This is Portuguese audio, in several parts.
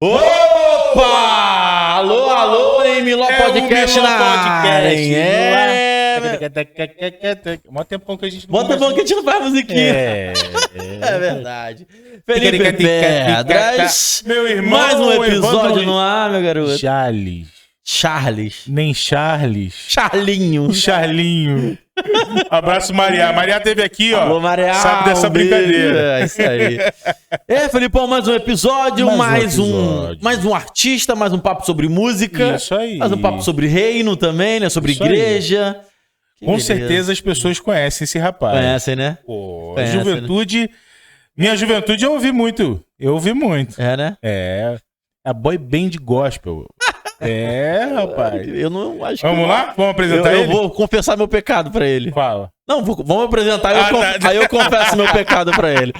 Opa! Alô, alô, hein, Miló Podcast na área, hein? Mó tempão que a gente não faz musiquinha. É verdade. Felipe Pedras, meu irmão, mais um episódio no ar, meu garoto. Charles. Charlinho. Abraço, Maria. Maria teve aqui, ó. Alô, Maria. Sabe dessa brincadeira. É isso aí. Felipão, mais um episódio, mais um artista, mais um papo sobre música. Isso aí. Mais um papo sobre reino também, né? Sobre isso igreja. Com certeza as pessoas conhecem esse rapaz. Conhecem, né? Pô, Conhecem, juventude... Né? Minha juventude eu ouvi muito. É, né? É. A boy band gospel. É, rapaz. Eu não acho Vamos lá? Vamos apresentar ele? Eu vou confessar meu pecado pra ele. Fala. Não, vamos apresentar, aí eu confesso meu pecado pra ele.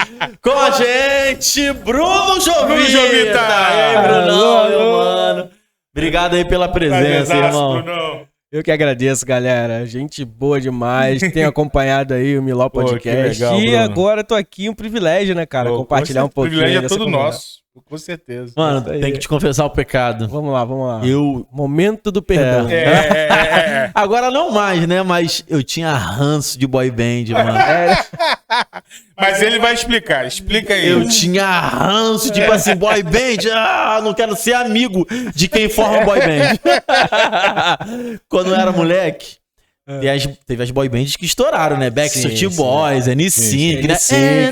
Com a gente, Bruno Jovita! E aí, Brunão, meu mano. Obrigado aí pela presença, irmão. Brunão. Eu que agradeço, galera. Gente boa demais. Tenho acompanhado aí o Miló Podcast. Legal, e Bruno. agora tô aqui, um privilégio, né, cara? Compartilhar um pouquinho. O privilégio é todo conversa. nosso. Com certeza. Mano, tem que te confessar o pecado. Vamos lá. Eu... Momento do perdão. Agora não mais, né? Mas eu tinha ranço de boy band, mano. Mas ele vai explicar. Explica aí. Eu tinha ranço, tipo assim, boy band. Não quero ser amigo de quem forma boy band. Quando eu era moleque, teve as boy bands que estouraram, né? Backstreet Boys, NSYNC,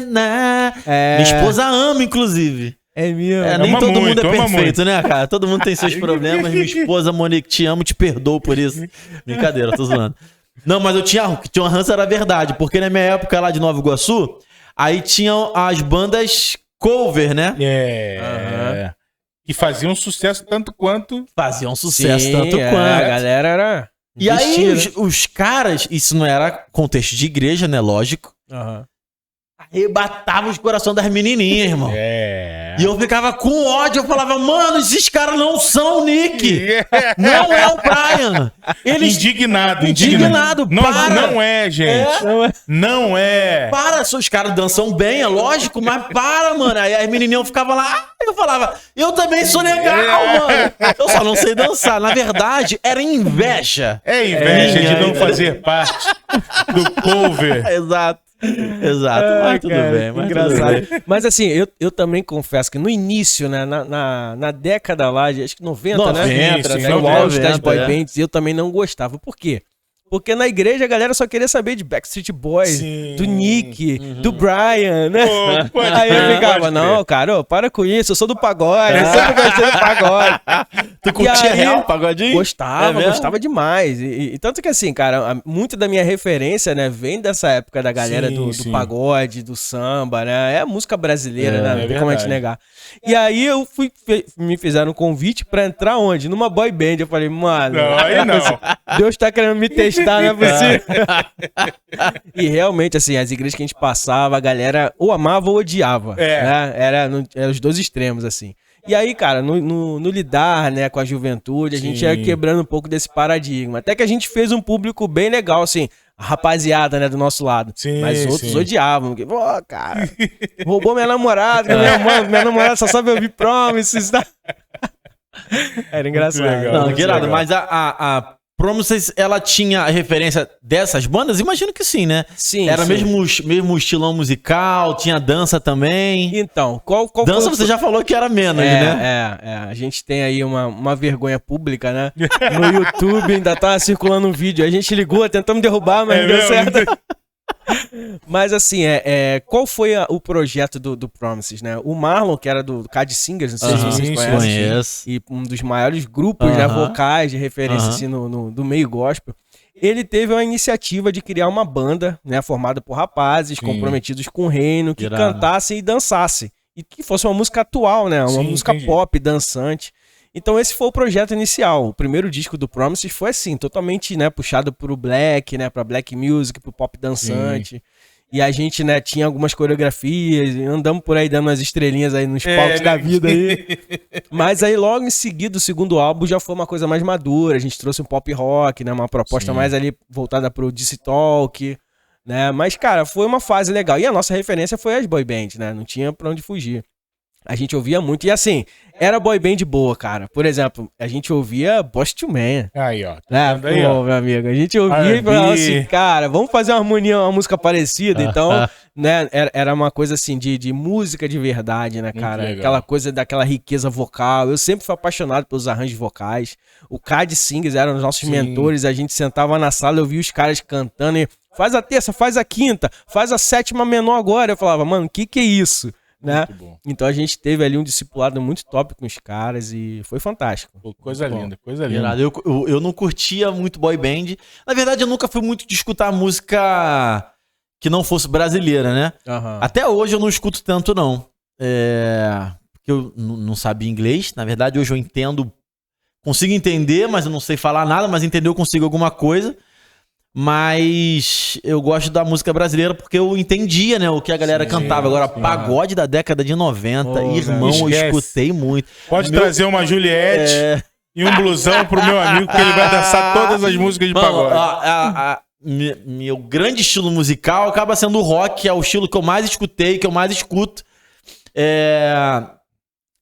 né? Minha esposa ama, inclusive. É mesmo. Nem todo mundo é perfeito, muito. né, cara? Todo mundo tem seus problemas. Minha esposa, Monique, te amo, te perdoo por isso. Brincadeira, tô zoando. Não, mas eu tinha uma rança, era verdade. Porque na minha época lá de Nova Iguaçu, aí tinham as bandas cover, né? Que faziam sucesso tanto quanto... Faziam sucesso Sim, tanto quanto. A galera era... E aí os caras, isso não era contexto de igreja, né? Lógico. Arrebatavam os corações das menininhas, irmão. E eu ficava com ódio, eu falava, mano, esses caras não são o Nick. Não é o Brian. Eles... Indignado. Não é, gente. Não é. Para, os caras dançam bem, é lógico, mas para, mano. Aí as menininhas ficavam lá, eu falava, eu também sou legal, mano. Eu só não sei dançar. Na verdade, era inveja. É inveja de não fazer parte do cover. Exato, mas tudo bem. Mas engraçado. Tudo bem. Mas assim, eu também confesso que no início, né, na década lá, acho que 90, né? 90, No auge das 90, boy bands, eu também não gostava. Por quê? Porque na igreja a galera só queria saber de Backstreet Boys, do Nick, do Brian, né? Aí eu ficava, não, cara, para com isso, eu sou do pagode, eu sempre gostei do pagode. Tu curtia real pagodinho? Gostava demais. E tanto que assim, cara, muito da minha referência, né, vem dessa época da galera do pagode, do samba, né? É a música brasileira, né? Não tem como a gente negar. E aí eu me fizeram um convite pra entrar onde? Numa boy band. Eu falei, mano, Deus tá querendo me testar, não é possível. E realmente, assim, as igrejas que a gente passava, a galera ou amava ou odiava. Né? Era os dois extremos, assim. E aí, cara, no lidar, né, com a juventude, a gente ia quebrando um pouco desse paradigma. Até que a gente fez um público bem legal, assim, a rapaziada, né, do nosso lado. Mas outros odiavam. Pô, cara, roubou minha namorada, minha namorada só sabe ouvir Promises. Tá? Era engraçado. Não, que irado, mas a Promises, ela tinha a referência dessas bandas? Imagino que sim, né? Sim. Era mesmo estilão musical, tinha dança também. Então, qual dança você já falou que era menos, né? A gente tem aí uma vergonha pública, né? No YouTube ainda tá circulando um vídeo. A gente ligou, tentamos derrubar, mas não deu certo. Mas assim, qual foi o projeto do Promises, né? O Marlon, que era do Cad Singers, não sei se vocês conhecem, e um dos maiores grupos né, vocais de referência assim, do meio gospel, ele teve uma iniciativa de criar uma banda, né, formada por rapazes comprometidos com o reino, que cantassem e dançassem, e que fosse uma música atual, né? Uma música pop, dançante. Então esse foi o projeto inicial. O primeiro disco do Promises foi assim, totalmente, né, puxado pro black, né, pra black music, pro pop dançante. E a gente, né, tinha algumas coreografias, andamos por aí dando umas estrelinhas aí nos palcos da vida aí. Mas aí logo em seguida, o segundo álbum já foi uma coisa mais madura, a gente trouxe um pop rock, né, uma proposta mais ali voltada pro DC Talk, né? Mas, cara, foi uma fase legal. E a nossa referência foi as boy bands, né? Não tinha pra onde fugir. A gente ouvia muito. E assim, era boy band boa, cara. Por exemplo, a gente ouvia Boyz II Men. Aí, ó. Né? Tá aí, ó. Meu amigo, a gente ouvia e falava assim, cara, vamos fazer uma harmonia, uma música parecida. Então, né, era uma coisa assim de música de verdade, né, cara? legal. Aquela coisa daquela riqueza vocal. Eu sempre fui apaixonado pelos arranjos vocais. O Cad Singers eram os nossos Sim. mentores. A gente sentava na sala, eu via os caras cantando e faz a terça, faz a quinta, faz a sétima menor agora. Eu falava, mano, o que é isso? Né? Muito bom. Então a gente teve ali um discipulado muito top com os caras e foi fantástico. Pô, coisa Muito bom. linda, coisa linda. Irado. Eu não curtia muito boy band. Na verdade, eu nunca fui muito de escutar música que não fosse brasileira, né? Até hoje eu não escuto tanto, não. Porque eu não sabia inglês. Na verdade, hoje eu entendo, consigo entender, mas eu não sei falar nada, mas entender eu consigo alguma coisa. Mas eu gosto da música brasileira porque eu entendia, né, o que a galera cantava. Agora, pagode da década de 90, irmão, eu escutei muito. Pode trazer uma Juliette e um blusão pro meu amigo, que ele vai dançar todas as músicas de pagode. Meu grande estilo musical acaba sendo o rock, que é o estilo que eu mais escutei, que eu mais escuto.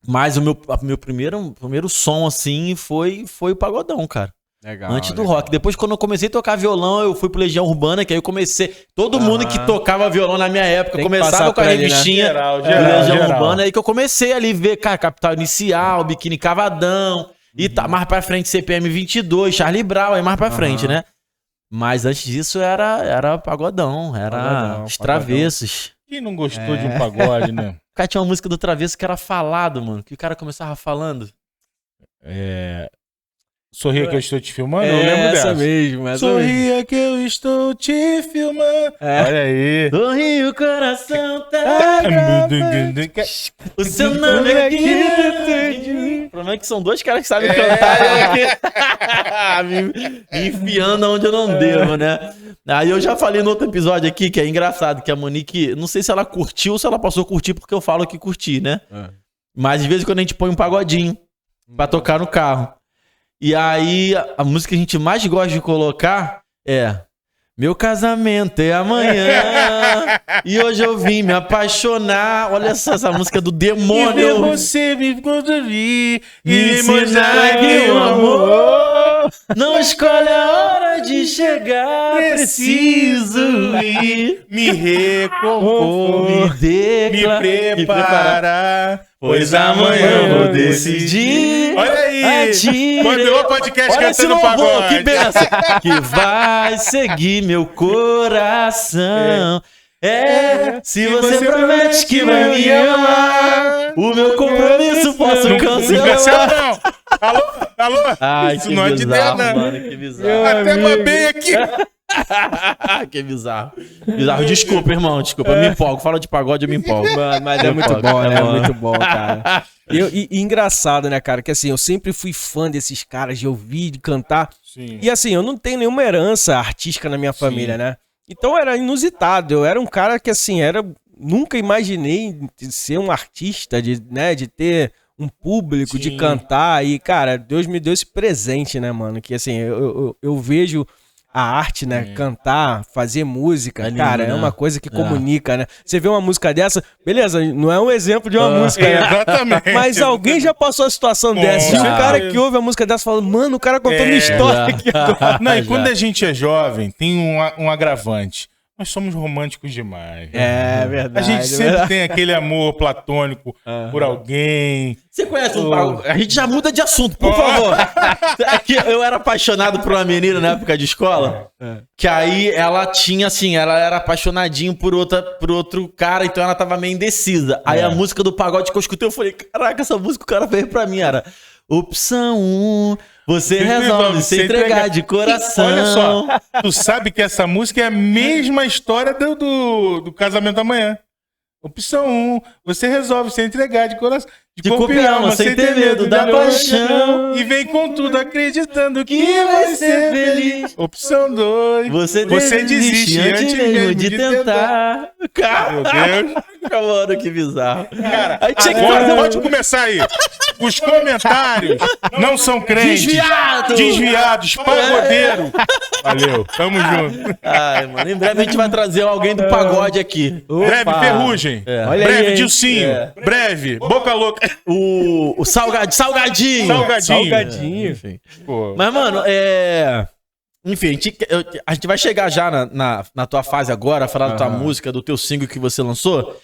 Mas o meu primeiro som, assim, foi o pagodão, cara. Legal, antes do rock. Depois, quando eu comecei a tocar violão, eu fui pro Legião Urbana, que aí eu comecei... Todo mundo que tocava violão na minha época começava com a revistinha do Legião Urbana, aí que eu comecei ali a ver, cara, Capital Inicial, Biquíni Cavadão, e tá mais pra frente CPM 22, Charlie Brown, aí mais pra frente, né? Mas antes disso era pagodão, era os Travessos. Quem não gostou de um pagode, né? O cara tinha uma música do Travesso que era falado, mano, que o cara começava falando. Sorria que eu estou te filmando? Eu lembro dessa. Mesmo, Sorria que eu estou te filmando. Olha aí. Sorri, o coração tá o seu nome aqui. O problema é que são dois caras que sabem cantar me enfiando onde eu não devo, né? Aí eu já falei no outro episódio aqui, que é engraçado, que a Monique, não sei se ela curtiu ou se ela passou a curtir, porque eu falo que curti, né? Mas de vez em quando a gente põe um pagodinho pra tocar no carro. E aí, a música que a gente mais gosta de colocar é Meu casamento é amanhã e hoje eu vim me apaixonar. Olha só essa música do demônio. E ver você me conduzir Me ensinar que o amor não escolhe a hora de chegar. Preciso ir me recompor, me preparar, pois amanhã eu vou decidir. Olha aí, mandou o podcast cantando pagode. Que benção. Que vai seguir meu coração. Se você promete que vai me amar, o meu compromisso posso cancelar. Alô? Ai, isso que não é de bizarro, Deus, né? mano, que bizarro. Até babei aqui. Que bizarro. Bizarro. Desculpa, irmão. Desculpa. Eu me empolgo. Fala de pagode, eu me empolgo. Mano, mas é muito bom, né? É muito bom, cara. E engraçado, né, cara? Que assim, eu sempre fui fã desses caras, de ouvir, de cantar. Sim. E assim, eu não tenho nenhuma herança artística na minha família, né? Então era inusitado. Eu era um cara que, assim, nunca imaginei ser um artista, de ter um público, de cantar. E, cara, Deus me deu esse presente, né, mano? Que assim, eu vejo a arte, né? Cantar, fazer música, lindo, cara, né? é uma coisa que comunica, né? Você vê uma música dessa, beleza, não é um exemplo de uma música, né? Exatamente. Mas alguém já passou a situação dessa. E o cara que ouve a música dessa fala, mano, o cara contou minha história aqui agora. Não, e quando a gente é jovem, tem um agravante. Nós somos românticos demais. É verdade. A gente sempre tem aquele amor platônico por alguém. Você conhece um pagode? A gente já muda de assunto, por favor. Aqui, eu era apaixonado por uma menina na época de escola. Que aí ela tinha, assim, ela era apaixonadinha por outro cara, então ela tava meio indecisa. Aí a música do pagode que eu escutei, eu falei, caraca, essa música o cara fez pra mim, era Opção 1, você resolve se entregar de coração. Olha só, tu sabe que essa música é a mesma história do Casamento Amanhã. Opção 1, você resolve se entregar de coração. De corpo e alma, sem ter medo da paixão. E vem com tudo acreditando que vai ser feliz. Opção 2, você desiste antes mesmo de tentar. Cara, meu Deus. Mano, que bizarro. Cara, aí tinha que agora fazer pode começar aí. Os comentários não são crentes. Desviados, pagodeiro. Valeu, tamo junto. Ai, mano, em breve a gente vai trazer alguém do pagode aqui. Breve, Ferrugem. Olha Breve, aí, hein? Dilcinho. Breve, Boca Louca. O Salgadinho. Salgadinho. Enfim. Pô. Mas, mano, enfim, a gente vai chegar já na tua fase agora, falar da tua música, do teu single que você lançou.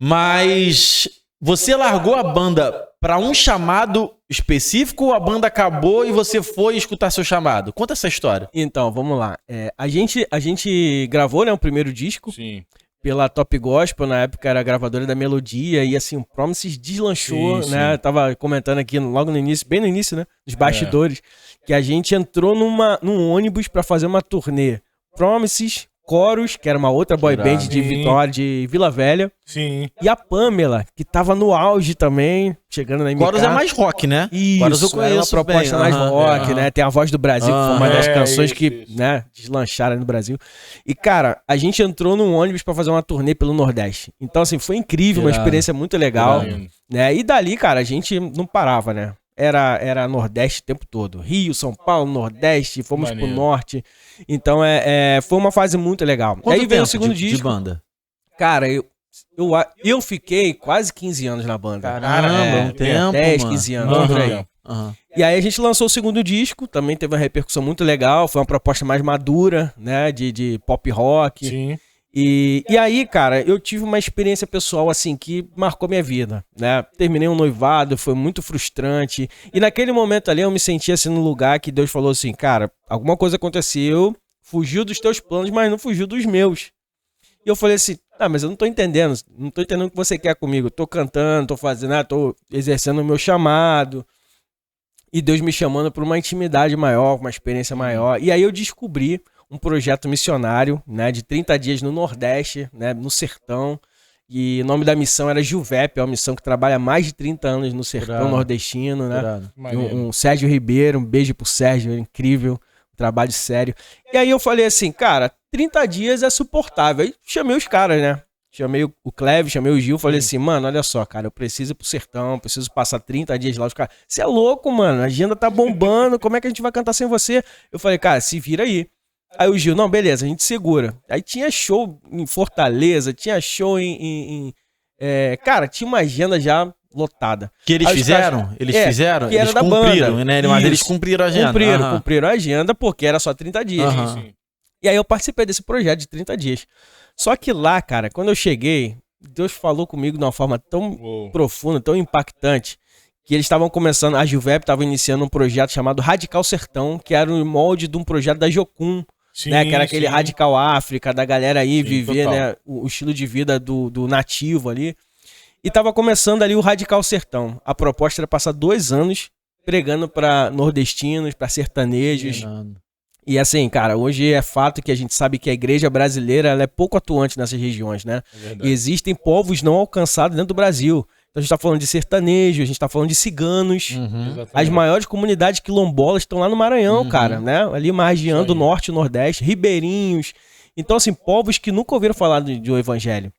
Mas você largou a banda pra um chamado específico ou a banda acabou e você foi escutar seu chamado? Conta essa história. Então, vamos lá. A gente gravou, né, o primeiro disco. Sim. Pela Top Gospel, na época era a gravadora da Melodia, e assim, o Promises deslanchou, Sim, né? sim. Eu tava comentando aqui logo no início, bem no início, né? Nos bastidores, que a gente entrou num ônibus pra fazer uma turnê. Promises, Chorus, que era uma outra boy band de Sim. Vitória, de Vila Velha, Sim. e a Pamela, que tava no auge também, chegando na MK. Chorus é mais rock, né? Chorus eu Isso, era uma conheço proposta bem. mais Aham, rock, né? Tem a Voz do Brasil, que foi uma das canções isso, que, isso. né, deslancharam no Brasil. E, cara, a gente entrou num ônibus pra fazer uma turnê pelo Nordeste. Então, assim, foi incrível, uma Irado. experiência muito legal, Irado. né? E dali, cara, a gente não parava, né? Era Nordeste o tempo todo. Rio, São Paulo, Nordeste, fomos Maneiro. pro Norte. Então, foi uma fase muito legal. Quanto Aí veio tempo o segundo de disco. banda? Cara, eu fiquei quase 15 anos na banda. Caramba, um tempo, 10, mano. 15 anos, Aham, por aí. aham. E aí a gente lançou o segundo disco, também teve uma repercussão muito legal, foi uma proposta mais madura, né, de pop rock. Sim. E aí, cara, eu tive uma experiência pessoal, assim, que marcou minha vida, né? Terminei um noivado, foi muito frustrante. E naquele momento ali eu me senti, assim, no lugar que Deus falou assim, cara, alguma coisa aconteceu, fugiu dos teus planos, mas não fugiu dos meus. E eu falei assim, mas eu não tô entendendo o que você quer comigo. Eu tô cantando, tô fazendo, tô exercendo o meu chamado. E Deus me chamando para uma intimidade maior, uma experiência maior. E aí eu descobri um projeto missionário, né, de 30 dias no Nordeste, né, no sertão. E o nome da missão era Juvep, é uma missão que trabalha há mais de 30 anos no sertão Irado. nordestino, né? Irado. Um Sérgio Ribeiro, um beijo pro Sérgio, incrível, um trabalho sério. E aí eu falei assim, cara, 30 dias é suportável. Aí chamei os caras, né? Chamei o Cleve, chamei o Gil, falei assim, mano, olha só, cara, eu preciso ir pro sertão, preciso passar 30 dias lá. Os caras, você é louco, mano, a agenda tá bombando, como é que a gente vai cantar sem você? Eu falei, cara, se vira aí. Aí o Gil, não, beleza, a gente segura. Aí tinha show em Fortaleza, tinha show cara, tinha uma agenda já lotada. Que eles Aí os fizeram? caras- Eles é, fizeram? que era Eles da cumpriram, banda. né? Mas eles Isso. cumpriram a agenda. Aham. Cumpriram a agenda porque era só 30 dias. Aham. Sim. E aí eu participei desse projeto de 30 dias. Só que lá, cara, quando eu cheguei, Deus falou comigo de uma forma tão Uou. profunda, tão impactante, que eles estavam começando, a Juvep estava iniciando um projeto chamado Radical Sertão, que era um molde de um projeto da Jocum, Sim, né? Que era aquele sim. Radical África, da galera aí Sim, viver, total. né, o estilo de vida do nativo ali. E tava começando ali o Radical Sertão. A proposta era passar 2 anos pregando para nordestinos, para sertanejos. Irado. E assim, cara, hoje é fato que a gente sabe que a igreja brasileira ela é pouco atuante nessas regiões, né? É verdade. E existem povos não alcançados dentro do Brasil. Então a gente tá falando de sertanejo, a gente tá falando de ciganos. Exatamente. As maiores comunidades quilombolas estão lá no Maranhão, cara, né? Ali margeando o norte e o nordeste, ribeirinhos. Então, assim, povos que nunca ouviram falar do evangelho.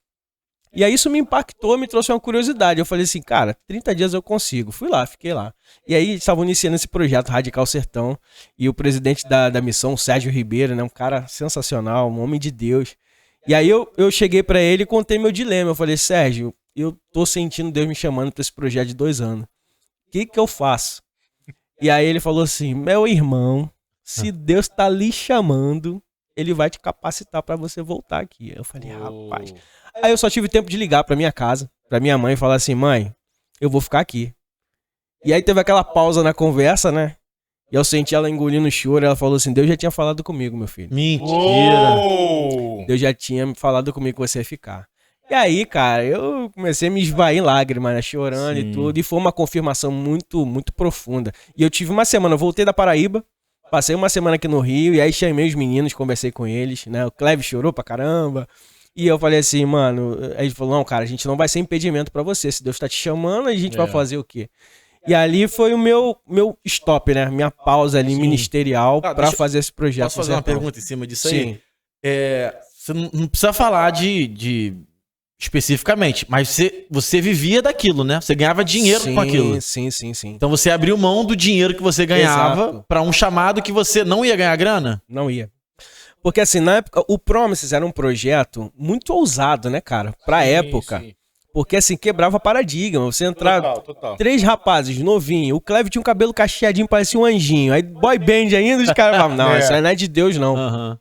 E aí isso me impactou, me trouxe uma curiosidade. Eu falei assim, cara, 30 dias eu consigo. Fui lá, fiquei lá. E aí estavam iniciando esse projeto Radical Sertão. E o presidente da missão, o Sérgio Ribeiro, né? Um cara sensacional, um homem de Deus. E aí eu cheguei pra ele e contei meu dilema. Eu falei, Sérgio, eu tô sentindo Deus me chamando pra esse projeto de 2 anos. O que eu faço? E aí ele falou assim, meu irmão, se Deus tá lhe chamando, ele vai te capacitar pra você voltar aqui. Eu falei, rapaz... Aí eu só tive tempo de ligar pra minha casa, pra minha mãe e falar assim, mãe, eu vou ficar aqui. E aí teve aquela pausa na conversa, né? E eu senti ela engolindo o choro, ela falou assim, Deus já tinha falado comigo, meu filho. Mentira. Uou. Deus já tinha falado comigo que você ia ficar. E aí, cara, eu comecei a me esvair em lágrimas, né? Chorando e tudo. E foi uma confirmação muito, muito profunda. E eu tive uma semana, eu voltei da Paraíba, passei uma semana aqui no Rio, e aí chamei os meninos, conversei com eles, né? O Cleve chorou pra caramba. E eu falei assim, mano, aí ele falou, não, cara, a gente não vai ser impedimento pra você. Se Deus tá te chamando, a gente vai fazer o quê? E ali foi o meu stop, né? Minha pausa ali ministerial pra fazer esse projeto. Posso fazer uma pergunta em cima disso aí? Sim. Você não precisa falar de especificamente, mas você vivia daquilo, né? Você ganhava dinheiro com aquilo. Sim. Então você abriu mão do dinheiro que você ganhava para um chamado que você não ia ganhar grana? Não ia. Porque assim, na época, o Promises era um projeto muito ousado, né, cara? Pra época. Sim. Porque assim, quebrava paradigma. Você entrar total. 3 rapazes novinhos, o Cleve tinha um cabelo cacheadinho, parecia um anjinho. Aí boy band ainda, os caras falavam, não, isso aí não é de Deus, não. Uhum.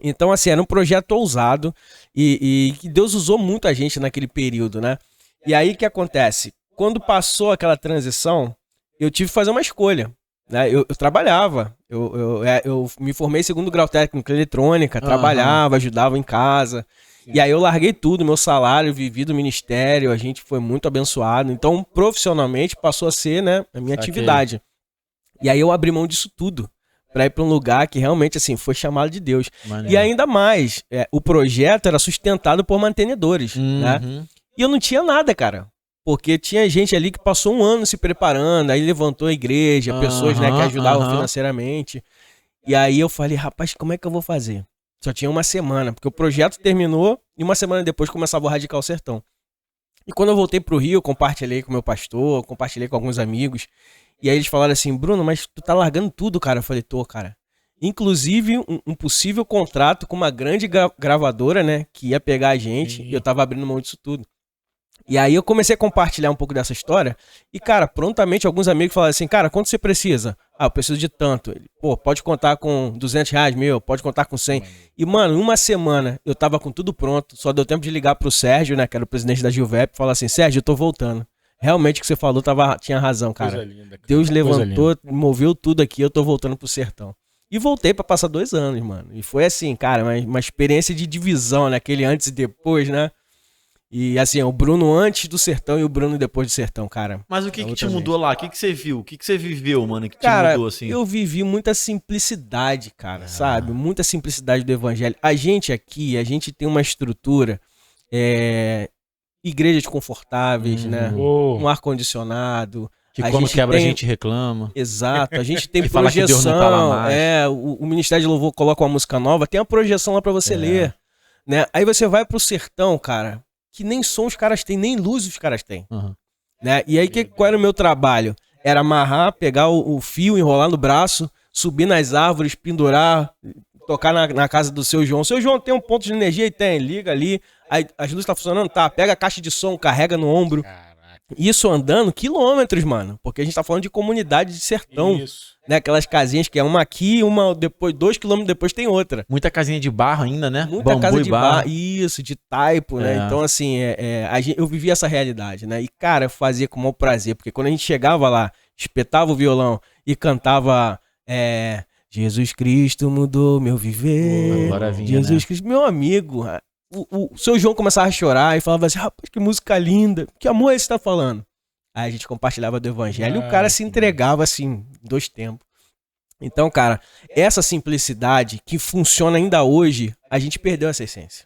Então, assim, era um projeto ousado e que Deus usou muito a gente naquele período, né? E aí, o que acontece? Quando passou aquela transição, eu tive que fazer uma escolha, né? Eu trabalhava, eu me formei em 2º grau técnico em eletrônica, trabalhava, ajudava em casa. Sim. E aí eu larguei tudo, meu salário, vivi do ministério, a gente foi muito abençoado. Então, profissionalmente, passou a ser, né, a minha atividade. E aí eu abri mão disso tudo para ir para um lugar que realmente, assim, foi chamado de Deus. Maneiro. E ainda mais, o projeto era sustentado por mantenedores, né? E eu não tinha nada, cara. Porque tinha gente ali que passou um ano se preparando, aí levantou a igreja, pessoas, né, que ajudavam financeiramente. E aí eu falei, rapaz, como é que eu vou fazer? Só tinha uma semana, porque o projeto terminou e uma semana depois começava o Radical Sertão. E quando eu voltei pro Rio, eu compartilhei com meu pastor, compartilhei com alguns amigos. E aí eles falaram assim, Bruno, mas tu tá largando tudo, cara. Eu falei, tô, cara. Inclusive, um possível contrato com uma grande gravadora, né, que ia pegar a gente. E eu tava abrindo mão disso tudo. E aí eu comecei a compartilhar um pouco dessa história. E, cara, prontamente alguns amigos falaram assim, cara, quanto você precisa? Ah, eu preciso de tanto. Ele, pô, pode contar com R$200, meu, pode contar com 100. E, mano, em uma semana eu tava com tudo pronto. Só deu tempo de ligar pro Sérgio, né, que era o presidente da Gilvep, e falar assim, Sérgio, eu tô voltando. Realmente o que você falou tinha razão, cara. Linda, Deus levantou, moveu tudo aqui, eu tô voltando pro sertão. E voltei pra passar 2 anos, mano. E foi assim, cara, uma experiência de divisão, né? Aquele antes e depois, né? E assim, o Bruno antes do sertão e o Bruno depois do sertão, cara. Mas o que te mudou lá? O que você viu? O que você viveu, mano, que te mudou assim? Eu vivi muita simplicidade, cara, sabe? Muita simplicidade do evangelho. A gente aqui, a gente tem uma estrutura, igrejas confortáveis, né? Um ar-condicionado. Que quando quebra a gente reclama. Exato, a gente tem projeção. O Ministério de Louvor coloca uma música nova, tem uma projeção lá pra você ler. Né? Aí você vai pro sertão, cara, que nem som os caras têm, nem luz os caras têm. Né? E aí, qual era o meu trabalho? Era amarrar, pegar o fio, enrolar no braço, subir nas árvores, pendurar, tocar na casa do seu João. Seu João tem um ponto de energia e tem, liga ali, aí as luzes estão funcionando, tá, pega a caixa de som, carrega no ombro. Isso andando quilômetros, mano, porque a gente tá falando de comunidade de sertão. Isso. Né? Aquelas casinhas que é uma aqui, uma depois, 2 quilômetros depois tem outra. Muita casinha de barro ainda, né? Muita bambu casa de barro. Isso, de taipo, né? Então, assim, eu vivi essa realidade, né? E, cara, eu fazia com o maior prazer, porque quando a gente chegava lá, espetava o violão e cantava Jesus Cristo mudou meu viver. Jesus Cristo, meu amigo. O seu João começava a chorar e falava assim, rapaz, que música linda, que amor é esse que você tá falando? Aí a gente compartilhava do evangelho e o cara se entregava assim, em 2 tempos. Então, cara, essa simplicidade que funciona ainda hoje, a gente perdeu essa essência,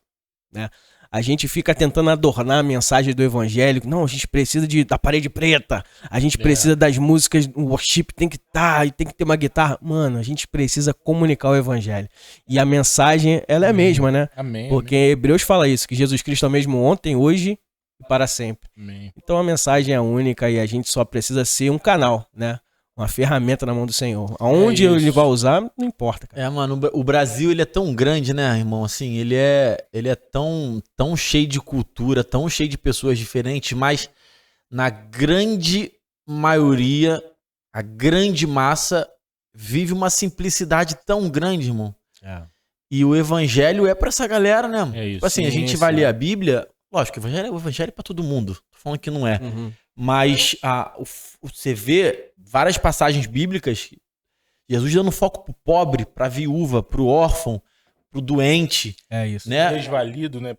né? A gente fica tentando adornar a mensagem do evangelho. Não, a gente precisa da parede preta. A gente precisa das músicas. O worship tem que estar, e tem que ter uma guitarra. Mano, a gente precisa comunicar o evangelho. E a mensagem, ela é a mesma, né? Amém. Porque Hebreus fala isso, que Jesus Cristo é o mesmo ontem, hoje e para sempre. Amém. Então a mensagem é única e a gente só precisa ser um canal, né? Uma ferramenta na mão do Senhor. Aonde ele vai usar, não importa, cara. Mano, o Brasil, ele é tão grande, né, irmão? Assim, ele é tão cheio de cultura, tão cheio de pessoas diferentes, mas na grande maioria, a grande massa vive uma simplicidade tão grande, irmão. E o evangelho é pra essa galera, né? Tipo assim, a gente vai ler a Bíblia, lógico, o evangelho é pra todo mundo. Tô falando que não é. Mas você vê várias passagens bíblicas, Jesus dando foco pro pobre, pra viúva, pro órfão, pro doente. Isso. Né? Desvalido, né?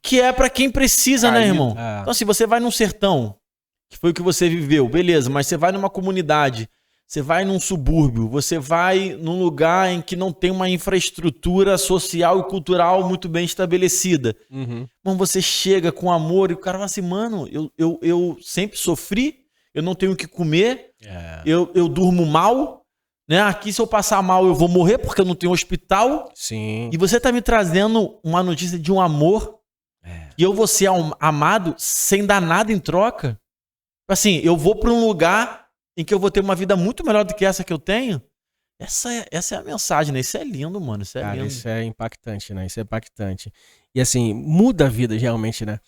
Que é pra quem precisa, né, irmão? Então, se você vai num sertão, que foi o que você viveu, beleza, mas você vai numa comunidade, você vai num subúrbio, você vai num lugar em que não tem uma infraestrutura social e cultural muito bem estabelecida. Então você chega com amor e o cara fala assim, mano, eu sempre sofri, eu não tenho o que comer, eu durmo mal, né? Aqui se eu passar mal eu vou morrer porque eu não tenho hospital. Sim. E você tá me trazendo uma notícia de um amor, E eu vou ser amado sem dar nada em troca. Assim, eu vou pra um lugar em que eu vou ter uma vida muito melhor do que essa que eu tenho. Essa é a mensagem, né? Isso é lindo, mano. Isso é Cara, lindo. isso é impactante, né? Isso é impactante. E assim, muda a vida realmente, né?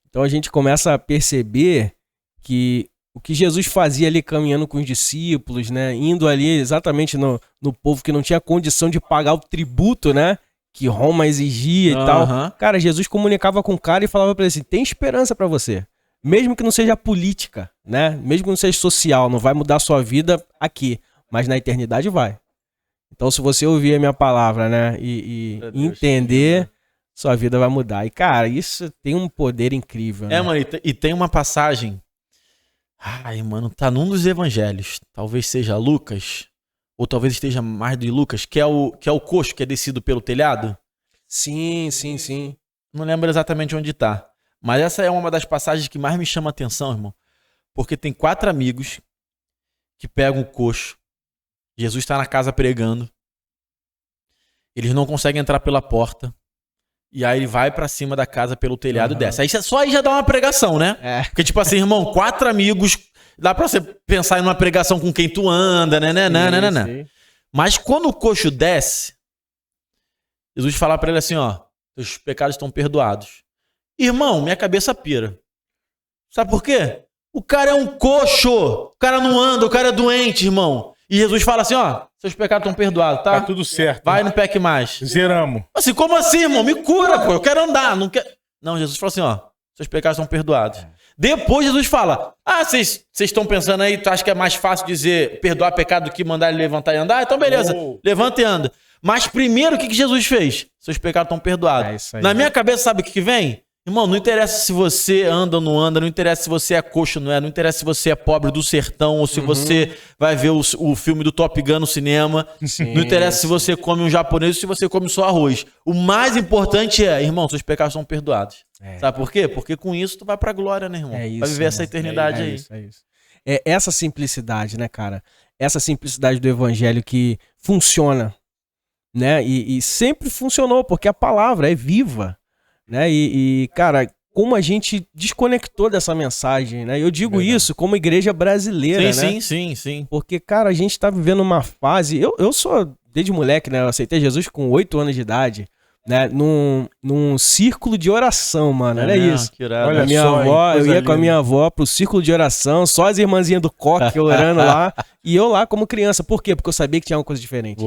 Então a gente começa a perceber que o que Jesus fazia ali caminhando com os discípulos, né? Indo ali exatamente no povo que não tinha condição de pagar o tributo, né? Que Roma exigia e tal. Cara, Jesus comunicava com o cara e falava pra ele assim, tem esperança pra você. Mesmo que não seja política, né? Mesmo que não seja social, não vai mudar a sua vida aqui. Mas na eternidade vai. Então se você ouvir a minha palavra, né? E entender, sua vida vai mudar. E cara, isso tem um poder incrível, né? Mano, e tem uma passagem... Ai, mano, tá num dos evangelhos. Talvez seja Lucas, ou talvez esteja mais de Lucas, que é o coxo que é descido pelo telhado. Sim. Não lembro exatamente onde tá. Mas essa é uma das passagens que mais me chama a atenção, irmão. Porque tem 4 amigos que pegam o coxo. Jesus tá na casa pregando. Eles não conseguem entrar pela porta. E aí ele vai pra cima da casa pelo telhado e desce. Aí só aí já dá uma pregação, né? Porque tipo assim, irmão, 4 amigos, dá pra você pensar em uma pregação com quem tu anda, né? Sim. Mas quando o coxo desce, Jesus fala pra ele assim, ó, teus pecados estão perdoados. Irmão, minha cabeça pira. Sabe por quê? O cara é um coxo, o cara não anda, o cara é doente, irmão. E Jesus fala assim, ó, seus pecados estão perdoados, tá? Tá tudo certo. Vai, não peque mais. Zeramos. Assim, como assim, irmão? Me cura, pô, eu quero andar. Não, Jesus fala assim, ó, seus pecados estão perdoados. Depois Jesus fala, vocês estão pensando aí, tu acha que é mais fácil dizer perdoar pecado do que mandar ele levantar e andar? Então beleza, levanta e anda. Mas primeiro, o que Jesus fez? Seus pecados estão perdoados. Isso aí. Na minha cabeça, sabe o que vem? Irmão, não interessa se você anda ou não anda, não interessa se você é coxo ou não é, não interessa se você é pobre do sertão ou se você vai ver o filme do Top Gun no cinema, não interessa se você come um japonês ou se você come só arroz. O mais importante é, irmão, seus pecados são perdoados. Sabe por quê? Porque com isso tu vai pra glória, né, irmão? Vai viver essa eternidade aí. É isso. É essa simplicidade, né, cara? Essa simplicidade do evangelho que funciona, né? E sempre funcionou, porque a palavra é viva. Né? E, cara, como a gente desconectou dessa mensagem, né? Eu digo isso como igreja brasileira, né? Sim. Porque, cara, a gente tá vivendo uma fase... Eu sou, desde moleque, né? Eu aceitei Jesus com 8 anos de idade, né? Num círculo de oração, mano. Era isso. Olha minha só, avó, eu ia linda. com a minha avó pro círculo de oração, só as irmãzinhas do coque orando lá. E eu lá como criança. Por quê? Porque eu sabia que tinha uma coisa diferente.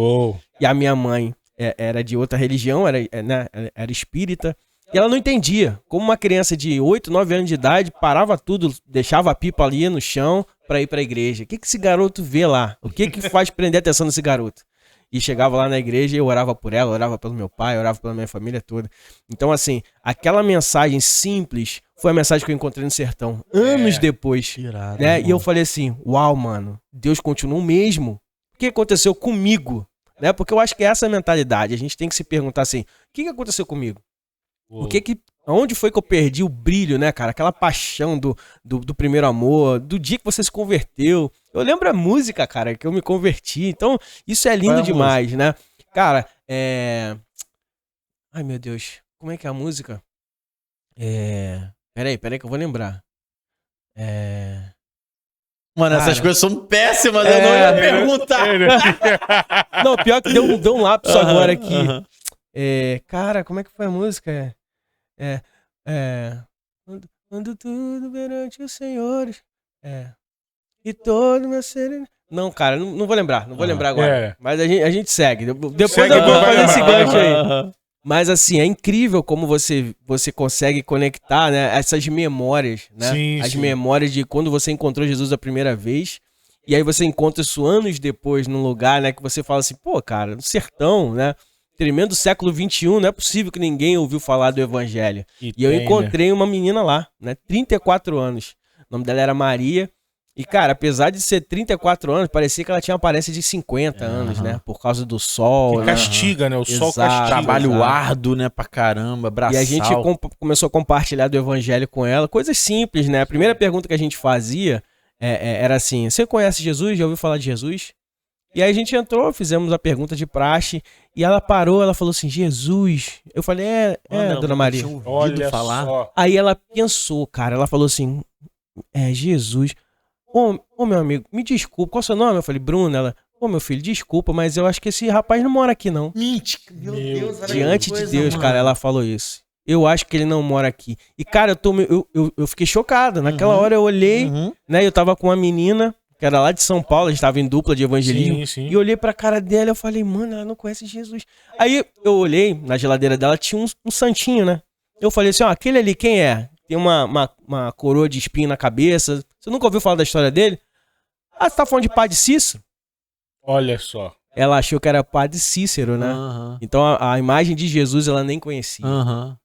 E a minha mãe era de outra religião, era espírita. E ela não entendia. Como uma criança de 8, 9 anos de idade parava tudo, deixava a pipa ali no chão pra ir pra igreja. O que esse garoto vê lá? O que faz prender a atenção desse garoto? E chegava lá na igreja e eu orava por ela, orava pelo meu pai, orava pela minha família toda. Então, assim, aquela mensagem simples foi a mensagem que eu encontrei no sertão. Anos depois. Irado, né? E eu falei assim, uau, mano, Deus continua o mesmo. O que aconteceu comigo? Né? Porque eu acho que é essa mentalidade. A gente tem que se perguntar assim, o que aconteceu comigo? Onde foi que eu perdi o brilho, né, cara? Aquela paixão do primeiro amor, do dia que você se converteu. Eu lembro a música, cara, que eu me converti. Então, isso é lindo demais, né? Cara, ai, meu Deus. Como é que é a música? Peraí que eu vou lembrar. Mano, essas coisas são péssimas, eu não ia perguntar. Não, pior que deu um lapso agora aqui. Cara, como é que foi a música? Quando tudo perante os senhores. E todo meu ser. Não, cara, não vou lembrar. Não vou lembrar agora. Mas a gente segue. Depois eu vou fazer esse gancho aí. Mas assim, é incrível como você consegue conectar, né, essas memórias, né? As memórias de quando você encontrou Jesus a primeira vez. E aí você encontra isso anos depois num lugar, né, que você fala assim, pô, cara, no sertão, né? Tremendo século XXI, não é possível que ninguém ouviu falar do evangelho. E eu encontrei uma menina lá, né? 34 anos. O nome dela era Maria. E, cara, apesar de ser 34 anos, parecia que ela tinha uma aparência de 50 anos, né? Por causa do sol. Que castiga, né? O sol castiga. Trabalho árduo, né? Pra caramba, braçal. E a gente começou a compartilhar do evangelho com ela. Coisas simples, né? A primeira pergunta que a gente fazia era assim, você conhece Jesus? Já ouviu falar de Jesus? E aí a gente entrou, fizemos a pergunta de praxe, e ela parou, ela falou assim, Jesus. Eu falei, Dona Maria. Olha falar. Só. Aí ela pensou, cara, ela falou assim, Jesus. Ô, meu amigo, me desculpa, qual é o seu nome? Eu falei, Bruno. Ela, meu filho, desculpa, mas eu acho que esse rapaz não mora aqui, não. Mentira, meu Deus. Diante de Deus, cara, ela falou isso. Eu acho que ele não mora aqui. E, cara, eu fiquei chocado. Naquela hora eu olhei, né? Eu tava com uma menina, que era lá de São Paulo, a gente tava em dupla de evangelismo. Sim. E eu olhei pra cara dela e eu falei, mano, ela não conhece Jesus. Aí eu olhei, na geladeira dela tinha um santinho, né? Eu falei assim, aquele ali, quem é? Tem uma coroa de espinho na cabeça. Você nunca ouviu falar da história dele? Você tá falando de Padre Cícero? Olha só. Ela achou que era Padre Cícero, né? Então a imagem de Jesus ela nem conhecia.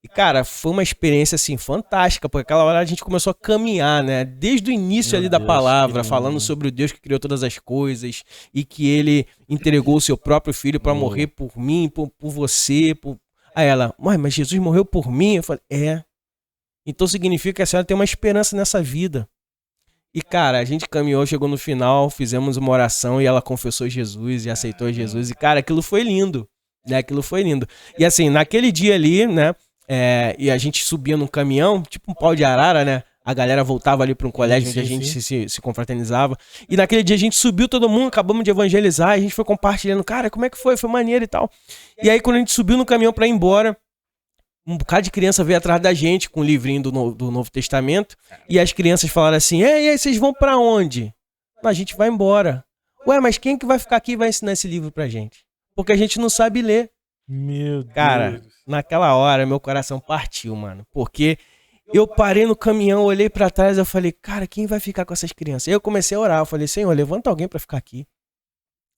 E, cara, foi uma experiência, assim, fantástica, porque aquela hora a gente começou a caminhar, né? Desde o início ali da palavra, falando sobre o Deus que criou todas as coisas e que ele entregou o seu próprio filho para morrer por mim, por você. Aí ela, mas Jesus morreu por mim? Eu falei, Então significa que a senhora tem uma esperança nessa vida. E, cara, a gente caminhou, chegou no final, fizemos uma oração e ela confessou Jesus e aceitou Jesus. E, cara, aquilo foi lindo, né? Aquilo foi lindo. E, assim, naquele dia ali, né? E a gente subia num caminhão, tipo um pau de arara, né? A galera voltava ali para um colégio onde a gente se confraternizava. E naquele dia a gente subiu todo mundo, acabamos de evangelizar, a gente foi compartilhando. Cara, como é que foi? Foi maneiro e tal. E aí, quando a gente subiu no caminhão para ir embora, um bocado de criança veio atrás da gente com um livrinho do Novo Testamento. E as crianças falaram assim, e aí, vocês vão pra onde? A gente vai embora. Ué, mas quem que vai ficar aqui e vai ensinar esse livro pra gente? Porque a gente não sabe ler. Meu Deus. Cara, naquela hora meu coração partiu, mano. Porque eu parei no caminhão, olhei pra trás, eu falei, cara, quem vai ficar com essas crianças? Aí eu comecei a orar, eu falei, Senhor, levanta alguém pra ficar aqui.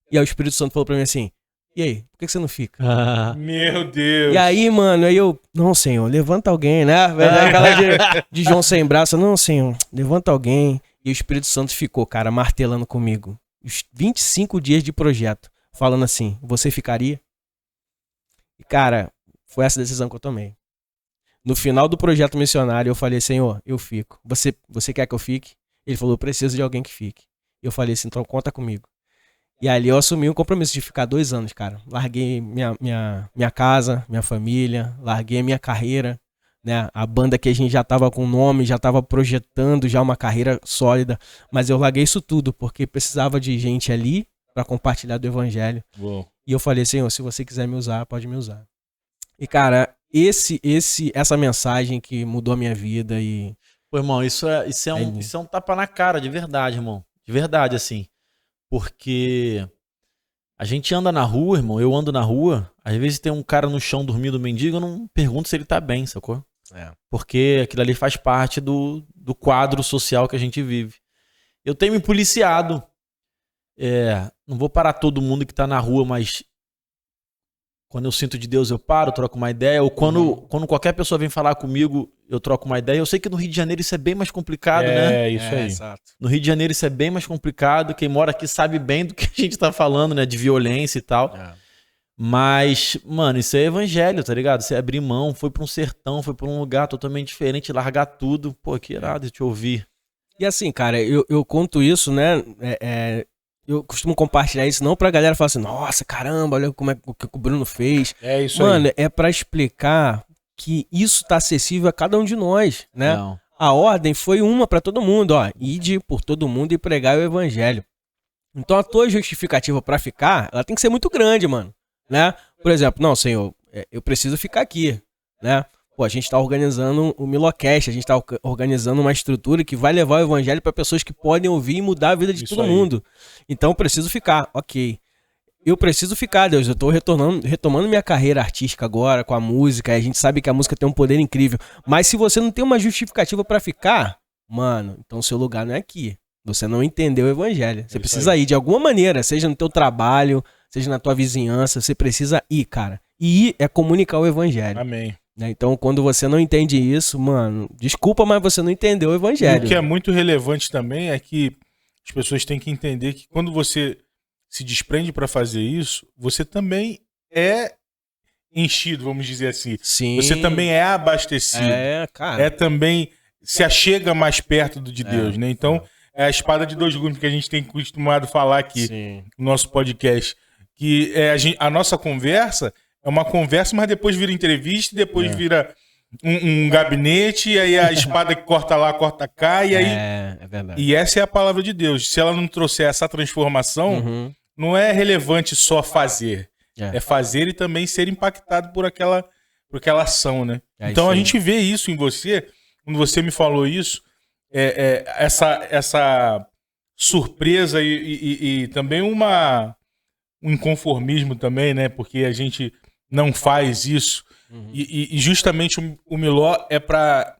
E aí o Espírito Santo falou pra mim assim, e aí, por que você não fica? Meu Deus. E aí, mano, não, Senhor, levanta alguém, né? Aquela de João sem braço, não, Senhor, levanta alguém. E o Espírito Santo ficou, cara, martelando comigo. Os 25 dias de projeto, falando assim, você ficaria? E, cara, foi essa decisão que eu tomei. No final do projeto missionário, eu falei, Senhor, eu fico. Você quer que eu fique? Ele falou, eu preciso de alguém que fique. Eu falei assim, então conta comigo. E ali eu assumi um compromisso de ficar 2 anos, cara. Larguei minha casa, minha família, larguei a minha carreira, né? A banda que a gente já tava com nome, já tava projetando já uma carreira sólida. Mas eu larguei isso tudo, porque precisava de gente ali para compartilhar do evangelho. Uou. E eu falei, Senhor, se você quiser me usar, pode me usar. E, cara, essa mensagem que mudou a minha vida e... Pô, irmão, isso é um tapa na cara, de verdade, irmão. De verdade, assim. Porque a gente anda na rua, irmão, eu ando na rua, às vezes tem um cara no chão dormindo mendigo, eu não pergunto se ele tá bem, sacou? Porque aquilo ali faz parte do quadro social que a gente vive. Eu tenho me policiado. Não vou parar todo mundo que tá na rua, mas quando eu sinto de Deus eu paro, troco uma ideia, ou quando qualquer pessoa vem falar comigo, eu troco uma ideia. Eu sei que no Rio de Janeiro isso é bem mais complicado, né? Isso aí. Exato. No Rio de Janeiro isso é bem mais complicado. Quem mora aqui sabe bem do que a gente tá falando, né? De violência e tal. Mas, mano, isso é evangelho, tá ligado? Você abrir mão, foi pra um sertão, foi pra um lugar totalmente diferente, largar tudo. Pô, que irado de te ouvir. E assim, cara, eu conto isso, né? Eu costumo compartilhar isso não pra galera falar assim, nossa, caramba, olha como o que o Bruno fez. É isso Mano, aí. é pra explicar que isso tá acessível a cada um de nós, né? Não. A ordem foi uma pra todo mundo, ó. Ide por todo mundo e pregar o evangelho. Então a tua justificativa pra ficar, ela tem que ser muito grande, mano, né? Por exemplo, não, Senhor, eu preciso ficar aqui, né? Pô, a gente tá organizando o Milocast, a gente tá organizando uma estrutura que vai levar o evangelho para pessoas que podem ouvir e mudar a vida de todo mundo. Então eu preciso ficar, ok. Eu preciso ficar, Deus, eu tô retomando minha carreira artística agora com a música, a gente sabe que a música tem um poder incrível, mas se você não tem uma justificativa para ficar, mano, então seu lugar não é aqui. Você não entendeu o evangelho. Você precisa ir de alguma maneira, seja no teu trabalho, seja na tua vizinhança, você precisa ir, cara. E ir é comunicar o evangelho. Amém. Então, quando você não entende isso, mano, desculpa, mas você não entendeu o evangelho. E o que é muito relevante também é que as pessoas têm que entender que quando você se desprende para fazer isso, você também é enchido, vamos dizer assim. Sim. Você também é abastecido. Cara. Também se achega mais perto de Deus, né? Então, é a espada de dois gumes que a gente tem costumado falar aqui no nosso podcast. Que a nossa conversa é uma conversa, mas depois vira entrevista, depois vira um gabinete, e aí a espada que corta lá, corta cá, e aí... É verdade. E essa é a palavra de Deus. Se ela não trouxer essa transformação, não é relevante só fazer. É fazer e também ser impactado por aquela ação, né? Então a gente vê isso em você, quando você me falou isso, essa surpresa e também um inconformismo também, né? Porque a gente não faz isso. E justamente o Miló é para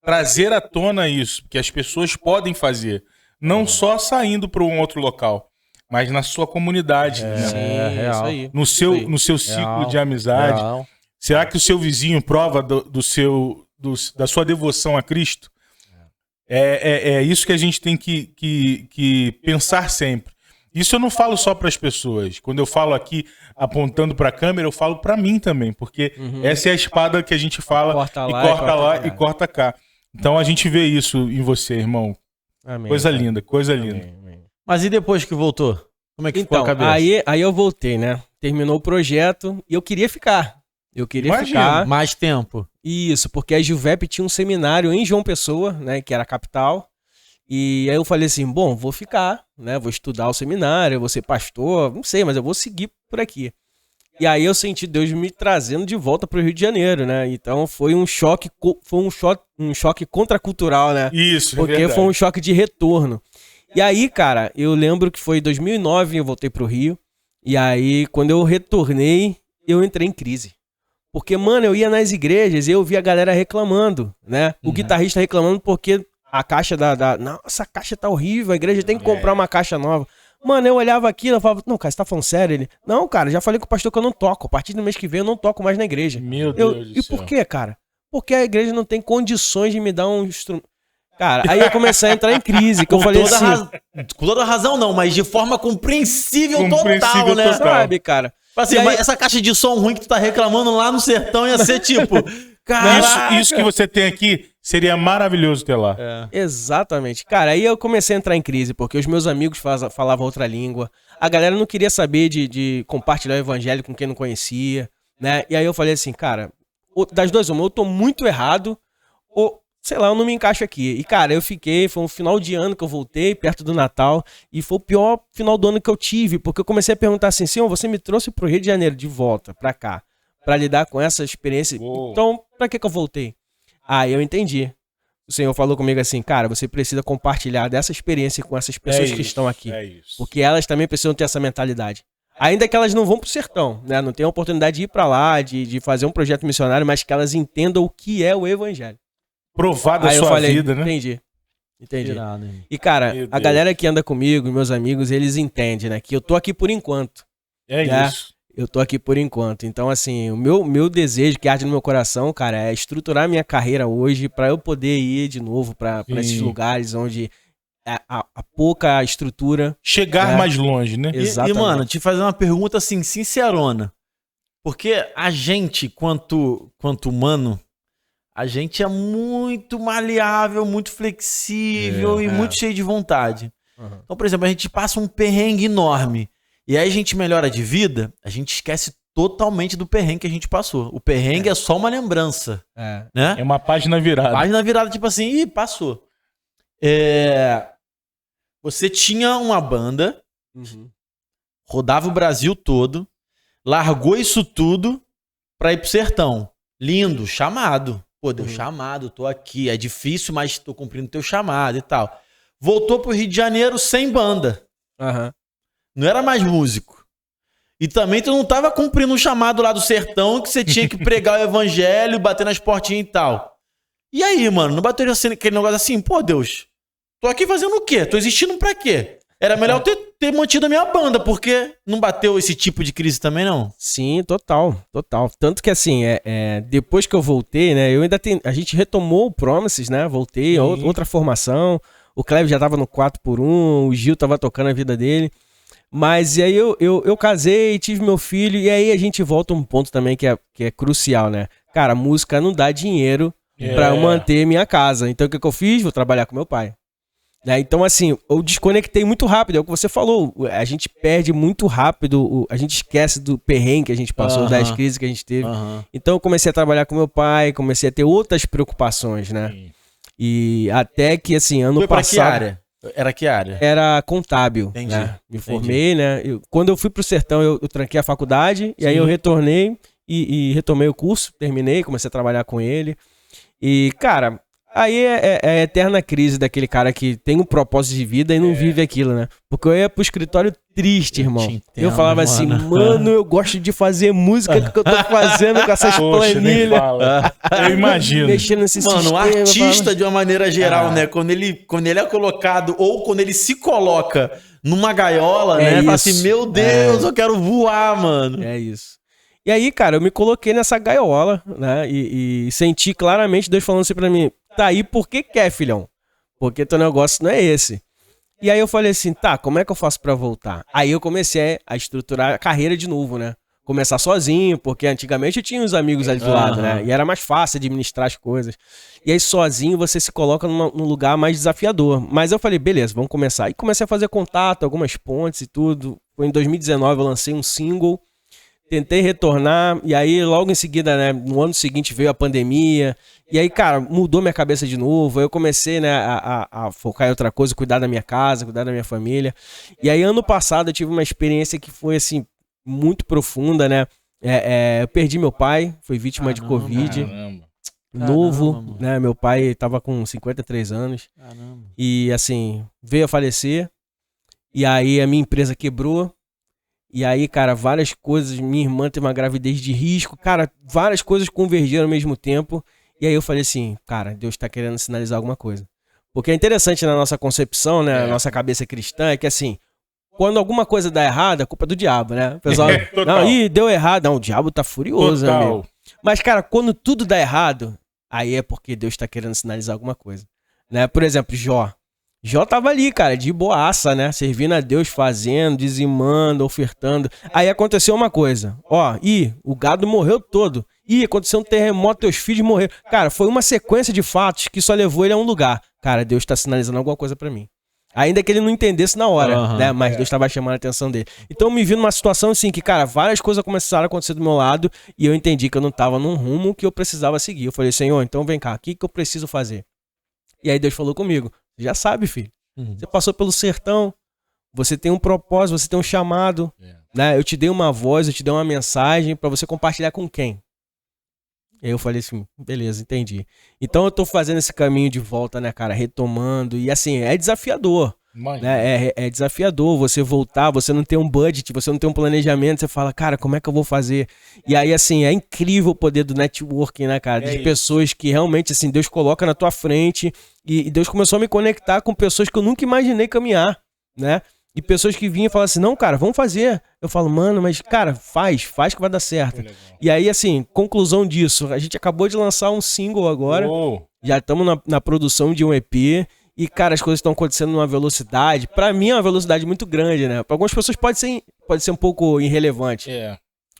trazer à tona isso, que as pessoas podem fazer, não só saindo para um outro local, mas na sua comunidade, real. Isso aí. no seu ciclo de amizade. Real. Será que o seu vizinho prova da sua devoção a Cristo? É isso que a gente tem que pensar sempre. Isso eu não falo só para as pessoas. Quando eu falo aqui apontando para a câmera, eu falo para mim também, porque essa é a espada que a gente fala corta lá e corta cá. Então a gente vê isso em você, irmão. Amém, coisa linda, coisa linda. Amém. Mas e depois que voltou? Como é que ficou a cabeça? Aí eu voltei, né? Terminou o projeto e eu queria ficar. Ficar mais tempo. Isso, porque a Juvep tinha um seminário em João Pessoa, né, que era a capital. E aí eu falei assim, bom, vou ficar, né? Vou estudar o seminário, vou ser pastor, não sei, mas eu vou seguir por aqui. E aí eu senti Deus me trazendo de volta para o Rio de Janeiro, né? Então foi um choque contracultural, né? Isso, porque foi um choque de retorno. E aí, cara, eu lembro que foi em 2009 eu voltei pro Rio. E aí, quando eu retornei, eu entrei em crise. Porque, mano, eu ia nas igrejas e eu via a galera reclamando, né? O guitarrista reclamando porque a caixa nossa, a caixa tá horrível, a igreja tem que comprar uma caixa nova. Mano, eu olhava aquilo e falava, não, cara, você tá falando sério? Ele, não, cara, já falei com o pastor que eu não toco. A partir do mês que vem eu não toco mais na igreja. Meu Deus do céu. E por quê, cara? Porque a igreja não tem condições de me dar um instrumento. Cara, aí eu comecei a entrar em crise, que eu falei assim... Com toda razão não, mas de forma compreensível total, né? Sabe, cara? Assim, aí... essa caixa de som ruim que tu tá reclamando lá no sertão ia ser tipo... Isso que você tem aqui seria maravilhoso ter lá. Exatamente. Cara, aí eu comecei a entrar em crise, porque os meus amigos falavam outra língua. A galera não queria saber de compartilhar o evangelho com quem não conhecia, né? E aí eu falei assim, cara, das duas uma, eu tô muito errado, ou, sei lá, eu não me encaixo aqui. E, cara, eu fiquei, foi um final de ano que eu voltei, perto do Natal, e foi o pior final do ano que eu tive, porque eu comecei a perguntar assim, senhor, você me trouxe pro Rio de Janeiro de volta pra cá, pra lidar com essa experiência. Então, pra que eu voltei? Aí eu entendi. O Senhor falou comigo assim, cara, você precisa compartilhar dessa experiência com essas pessoas que estão aqui. Porque elas também precisam ter essa mentalidade. Ainda que elas não vão pro sertão, né? Não tem a oportunidade de ir pra lá, de fazer um projeto missionário, mas que elas entendam o que é o evangelho. Provar da sua vida, né? Entendi. E, cara, a galera que anda comigo, meus amigos, eles entendem, né? Que eu tô aqui por enquanto. Isso. Eu tô aqui por enquanto. Então, assim, o meu desejo que arde no meu coração, cara, é estruturar minha carreira hoje pra eu poder ir de novo pra esses lugares onde a pouca estrutura... Chegar mais longe, né? E, mano, te fazer uma pergunta, assim, sincerona. Porque a gente, quanto humano, a gente é muito maleável, muito flexível e muito cheio de vontade. Então, por exemplo, a gente passa um perrengue enorme. E aí a gente melhora de vida, a gente esquece totalmente do perrengue que a gente passou. O perrengue é só uma lembrança. Né? É uma página virada. Página virada, tipo assim, passou. Você tinha uma banda, rodava o Brasil todo, largou isso tudo pra ir pro sertão. Lindo, chamado. Pô, deu chamado, tô aqui. É difícil, mas tô cumprindo teu chamado e tal. Voltou pro Rio de Janeiro sem banda. Não era mais músico. E também tu não tava cumprindo um chamado lá do sertão que você tinha que pregar o evangelho, bater nas portinhas e tal. E aí, mano, não bateu aquele negócio assim, pô, Deus, tô aqui fazendo o quê? Tô existindo pra quê? Era melhor ter mantido a minha banda, porque não bateu esse tipo de crise também, não? Sim, total. Tanto que assim, depois que eu voltei, né, a gente retomou o Promises, né, voltei, outra formação, o Cleber já tava no 4x1, o Gil tava tocando a vida dele. Mas e aí eu casei, tive meu filho, e aí a gente volta a um ponto também que é crucial, né? Cara, música não dá dinheiro pra eu manter minha casa. Então o que eu fiz? Vou trabalhar com meu pai. Né? Então, assim, eu desconectei muito rápido, é o que você falou, a gente perde muito rápido, a gente esquece do perrengue que a gente passou, das crises que a gente teve. Então eu comecei a trabalhar com meu pai, comecei a ter outras preocupações, né? Sim. E até que, assim, ano passado... Pra que área? Era que área? Era contábil. Entendi. Né? Me formei, né? Quando eu fui pro sertão, eu tranquei a faculdade, e aí eu retornei e retomei o curso, terminei, comecei a trabalhar com ele. E, cara... Aí é a eterna crise daquele cara que tem um propósito de vida e não vive aquilo, né? Porque eu ia pro escritório triste, irmão. Entendo, eu falava assim, mano, eu gosto de fazer música que eu tô fazendo com essas planilhas. Eu imagino. Mexendo nesse sistema, o artista, de uma maneira geral, né? Quando ele é colocado, ou quando ele se coloca numa gaiola, né? Fala assim, meu Deus, eu quero voar, mano. É isso. E aí, cara, eu me coloquei nessa gaiola, né? E senti claramente Deus falando assim pra mim, tá aí por que quer, filhão? Porque teu negócio não é esse. E aí eu falei assim, tá, como é que eu faço pra voltar? Aí eu comecei a estruturar a carreira de novo, né? Começar sozinho, porque antigamente eu tinha uns amigos ali do lado, né? E era mais fácil administrar as coisas. E aí sozinho você se coloca num lugar mais desafiador. Mas eu falei, beleza, vamos começar. E comecei a fazer contato, algumas pontes e tudo. Foi em 2019 eu lancei um single. Tentei retornar, e aí logo em seguida, né, no ano seguinte veio a pandemia, e aí, cara, mudou minha cabeça de novo, aí eu comecei, né, a focar em outra coisa, cuidar da minha casa, cuidar da minha família, e aí ano passado eu tive uma experiência que foi, assim, muito profunda, né, eu perdi meu pai, foi vítima de Covid, novo, né, meu pai tava com 53 anos, e assim, veio a falecer, e aí a minha empresa quebrou. E aí, cara, várias coisas, minha irmã teve uma gravidez de risco, cara, várias coisas convergiram ao mesmo tempo. E aí eu falei assim, cara, Deus tá querendo sinalizar alguma coisa. Porque é interessante na nossa concepção, né, na nossa cabeça cristã, é que assim, quando alguma coisa dá errado, a culpa é do diabo, né? O pessoal, não, deu errado. Não, o diabo tá furioso, amigo. Mas, cara, quando tudo dá errado, aí é porque Deus tá querendo sinalizar alguma coisa. Né? Por exemplo, Jó tava ali, cara, de boaça, né? Servindo a Deus, fazendo, dizimando, ofertando. Aí aconteceu uma coisa. O gado morreu todo. Aconteceu um terremoto, teus filhos morreram. Cara, foi uma sequência de fatos que só levou ele a um lugar. Cara, Deus tá sinalizando alguma coisa pra mim. Ainda que ele não entendesse na hora, né? Mas Deus tava chamando a atenção dele. Então eu me vi numa situação assim que, cara, várias coisas começaram a acontecer do meu lado e eu entendi que eu não tava num rumo que eu precisava seguir. Eu falei, Senhor, então vem cá, o que eu preciso fazer? E aí Deus falou comigo. Já sabe, filho. Você passou pelo sertão, você tem um propósito, você tem um chamado, né? Eu te dei uma voz, eu te dei uma mensagem pra você compartilhar com quem? E aí eu falei assim, beleza, entendi. Então eu tô fazendo esse caminho de volta, né, cara, retomando, e assim, é desafiador. Né? É desafiador você voltar, você não tem um budget, você não tem um planejamento, você fala, cara, como é que eu vou fazer? E aí, assim, é incrível o poder do networking, né, cara? De pessoas que realmente, assim, Deus coloca na tua frente e Deus começou a me conectar com pessoas que eu nunca imaginei caminhar, né? E pessoas que vinham e falavam assim, não, cara, vamos fazer. Eu falo, mano, mas, cara, faz que vai dar certo. E aí, assim, conclusão disso, a gente acabou de lançar um single agora, já estamos na produção de um EP. E, cara, as coisas estão acontecendo numa velocidade. Pra mim é uma velocidade muito grande, né? Pra algumas pessoas pode ser um pouco irrelevante.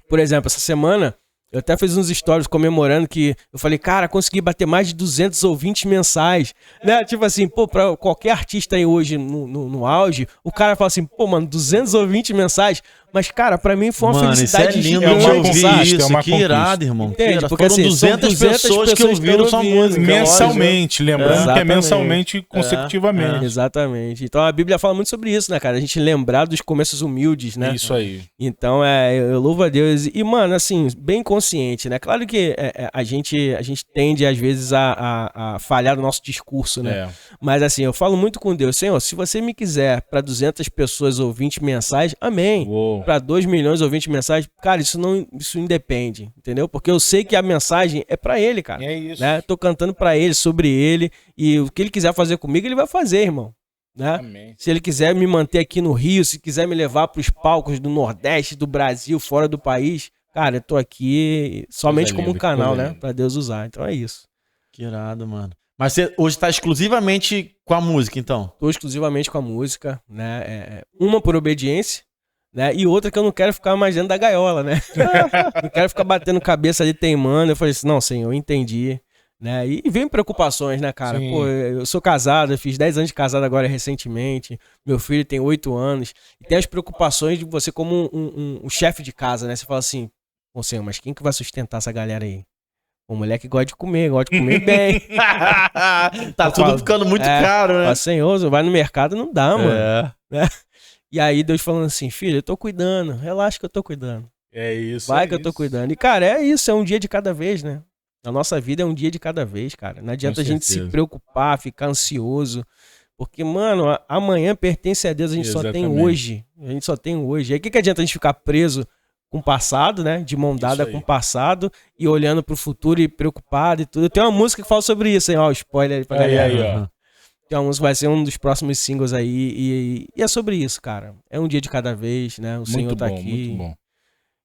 Por exemplo, essa semana, eu até fiz uns stories comemorando que eu falei, cara, consegui bater mais de 200 ouvintes mensais. Né? Tipo assim, pô, pra qualquer artista aí hoje no auge, o cara fala assim, pô, mano, 200 ouvintes mensais. Mas, cara, pra mim foi uma felicidade gigante. É uma conquista, que irado, irmão. Entende? Porque foram assim, 200 pessoas que ouviram sua música. Mensalmente, lembrando que é mensalmente, consecutivamente. Exatamente. Então a Bíblia fala muito sobre isso, né, cara? A gente lembrar dos começos humildes, né? Isso aí. Então, eu louvo a Deus. E, mano, assim, bem consciente, né? Claro que a gente tende, às vezes, a falhar no nosso discurso, né? Mas, assim, eu falo muito com Deus. Senhor, se você me quiser pra 200 pessoas ouvintes mensais, amém. Para 2 milhões ouvintes mensagem, cara, isso independe, entendeu? Porque eu sei que a mensagem é para ele, cara. É isso. Né? Tô cantando para ele, sobre ele, e o que ele quiser fazer comigo, ele vai fazer, irmão. Né? Amém. Se ele quiser me manter aqui no Rio, se quiser me levar para os palcos do Nordeste, do Brasil, fora do país, cara, eu tô aqui somente como um canal, né? Para Deus usar. Então é isso. Que irado, mano. Mas você hoje tá exclusivamente com a música, então? Tô exclusivamente com a música, né? Uma por obediência, né? E outra que eu não quero ficar mais dentro da gaiola, né? Não quero ficar batendo cabeça ali teimando. Eu falei assim, não, Senhor, eu entendi, né? E vem preocupações, né, cara? Sim. Pô, eu sou casado, eu fiz 10 anos de casado agora recentemente, meu filho tem 8 anos, e tem as preocupações de você como um chefe de casa, né? Você fala assim, ô Senhor, mas quem que vai sustentar essa galera aí? O moleque gosta de comer bem. Tá tudo ficando muito caro, né? Fala, Senhor, vai no mercado, não dá, mano. Né? E aí Deus falando assim, filho, eu tô cuidando, relaxa que eu tô cuidando. É isso. Vai que eu tô cuidando. E, cara, é isso, é um dia de cada vez, né? A nossa vida é um dia de cada vez, cara. Não adianta a gente se preocupar, ficar ansioso. Porque, mano, amanhã pertence a Deus, a gente só tem hoje. A gente só tem hoje. Aí o que adianta a gente ficar preso com o passado, né? De mão dada com o passado e olhando pro futuro e preocupado e tudo. Tem uma música que fala sobre isso, hein? Ó, spoiler aí pra galera. Aí, ó. Tem uma música que vai ser um dos próximos singles aí. E é sobre isso, cara. É um dia de cada vez, né? O Senhor tá aqui. Muito bom.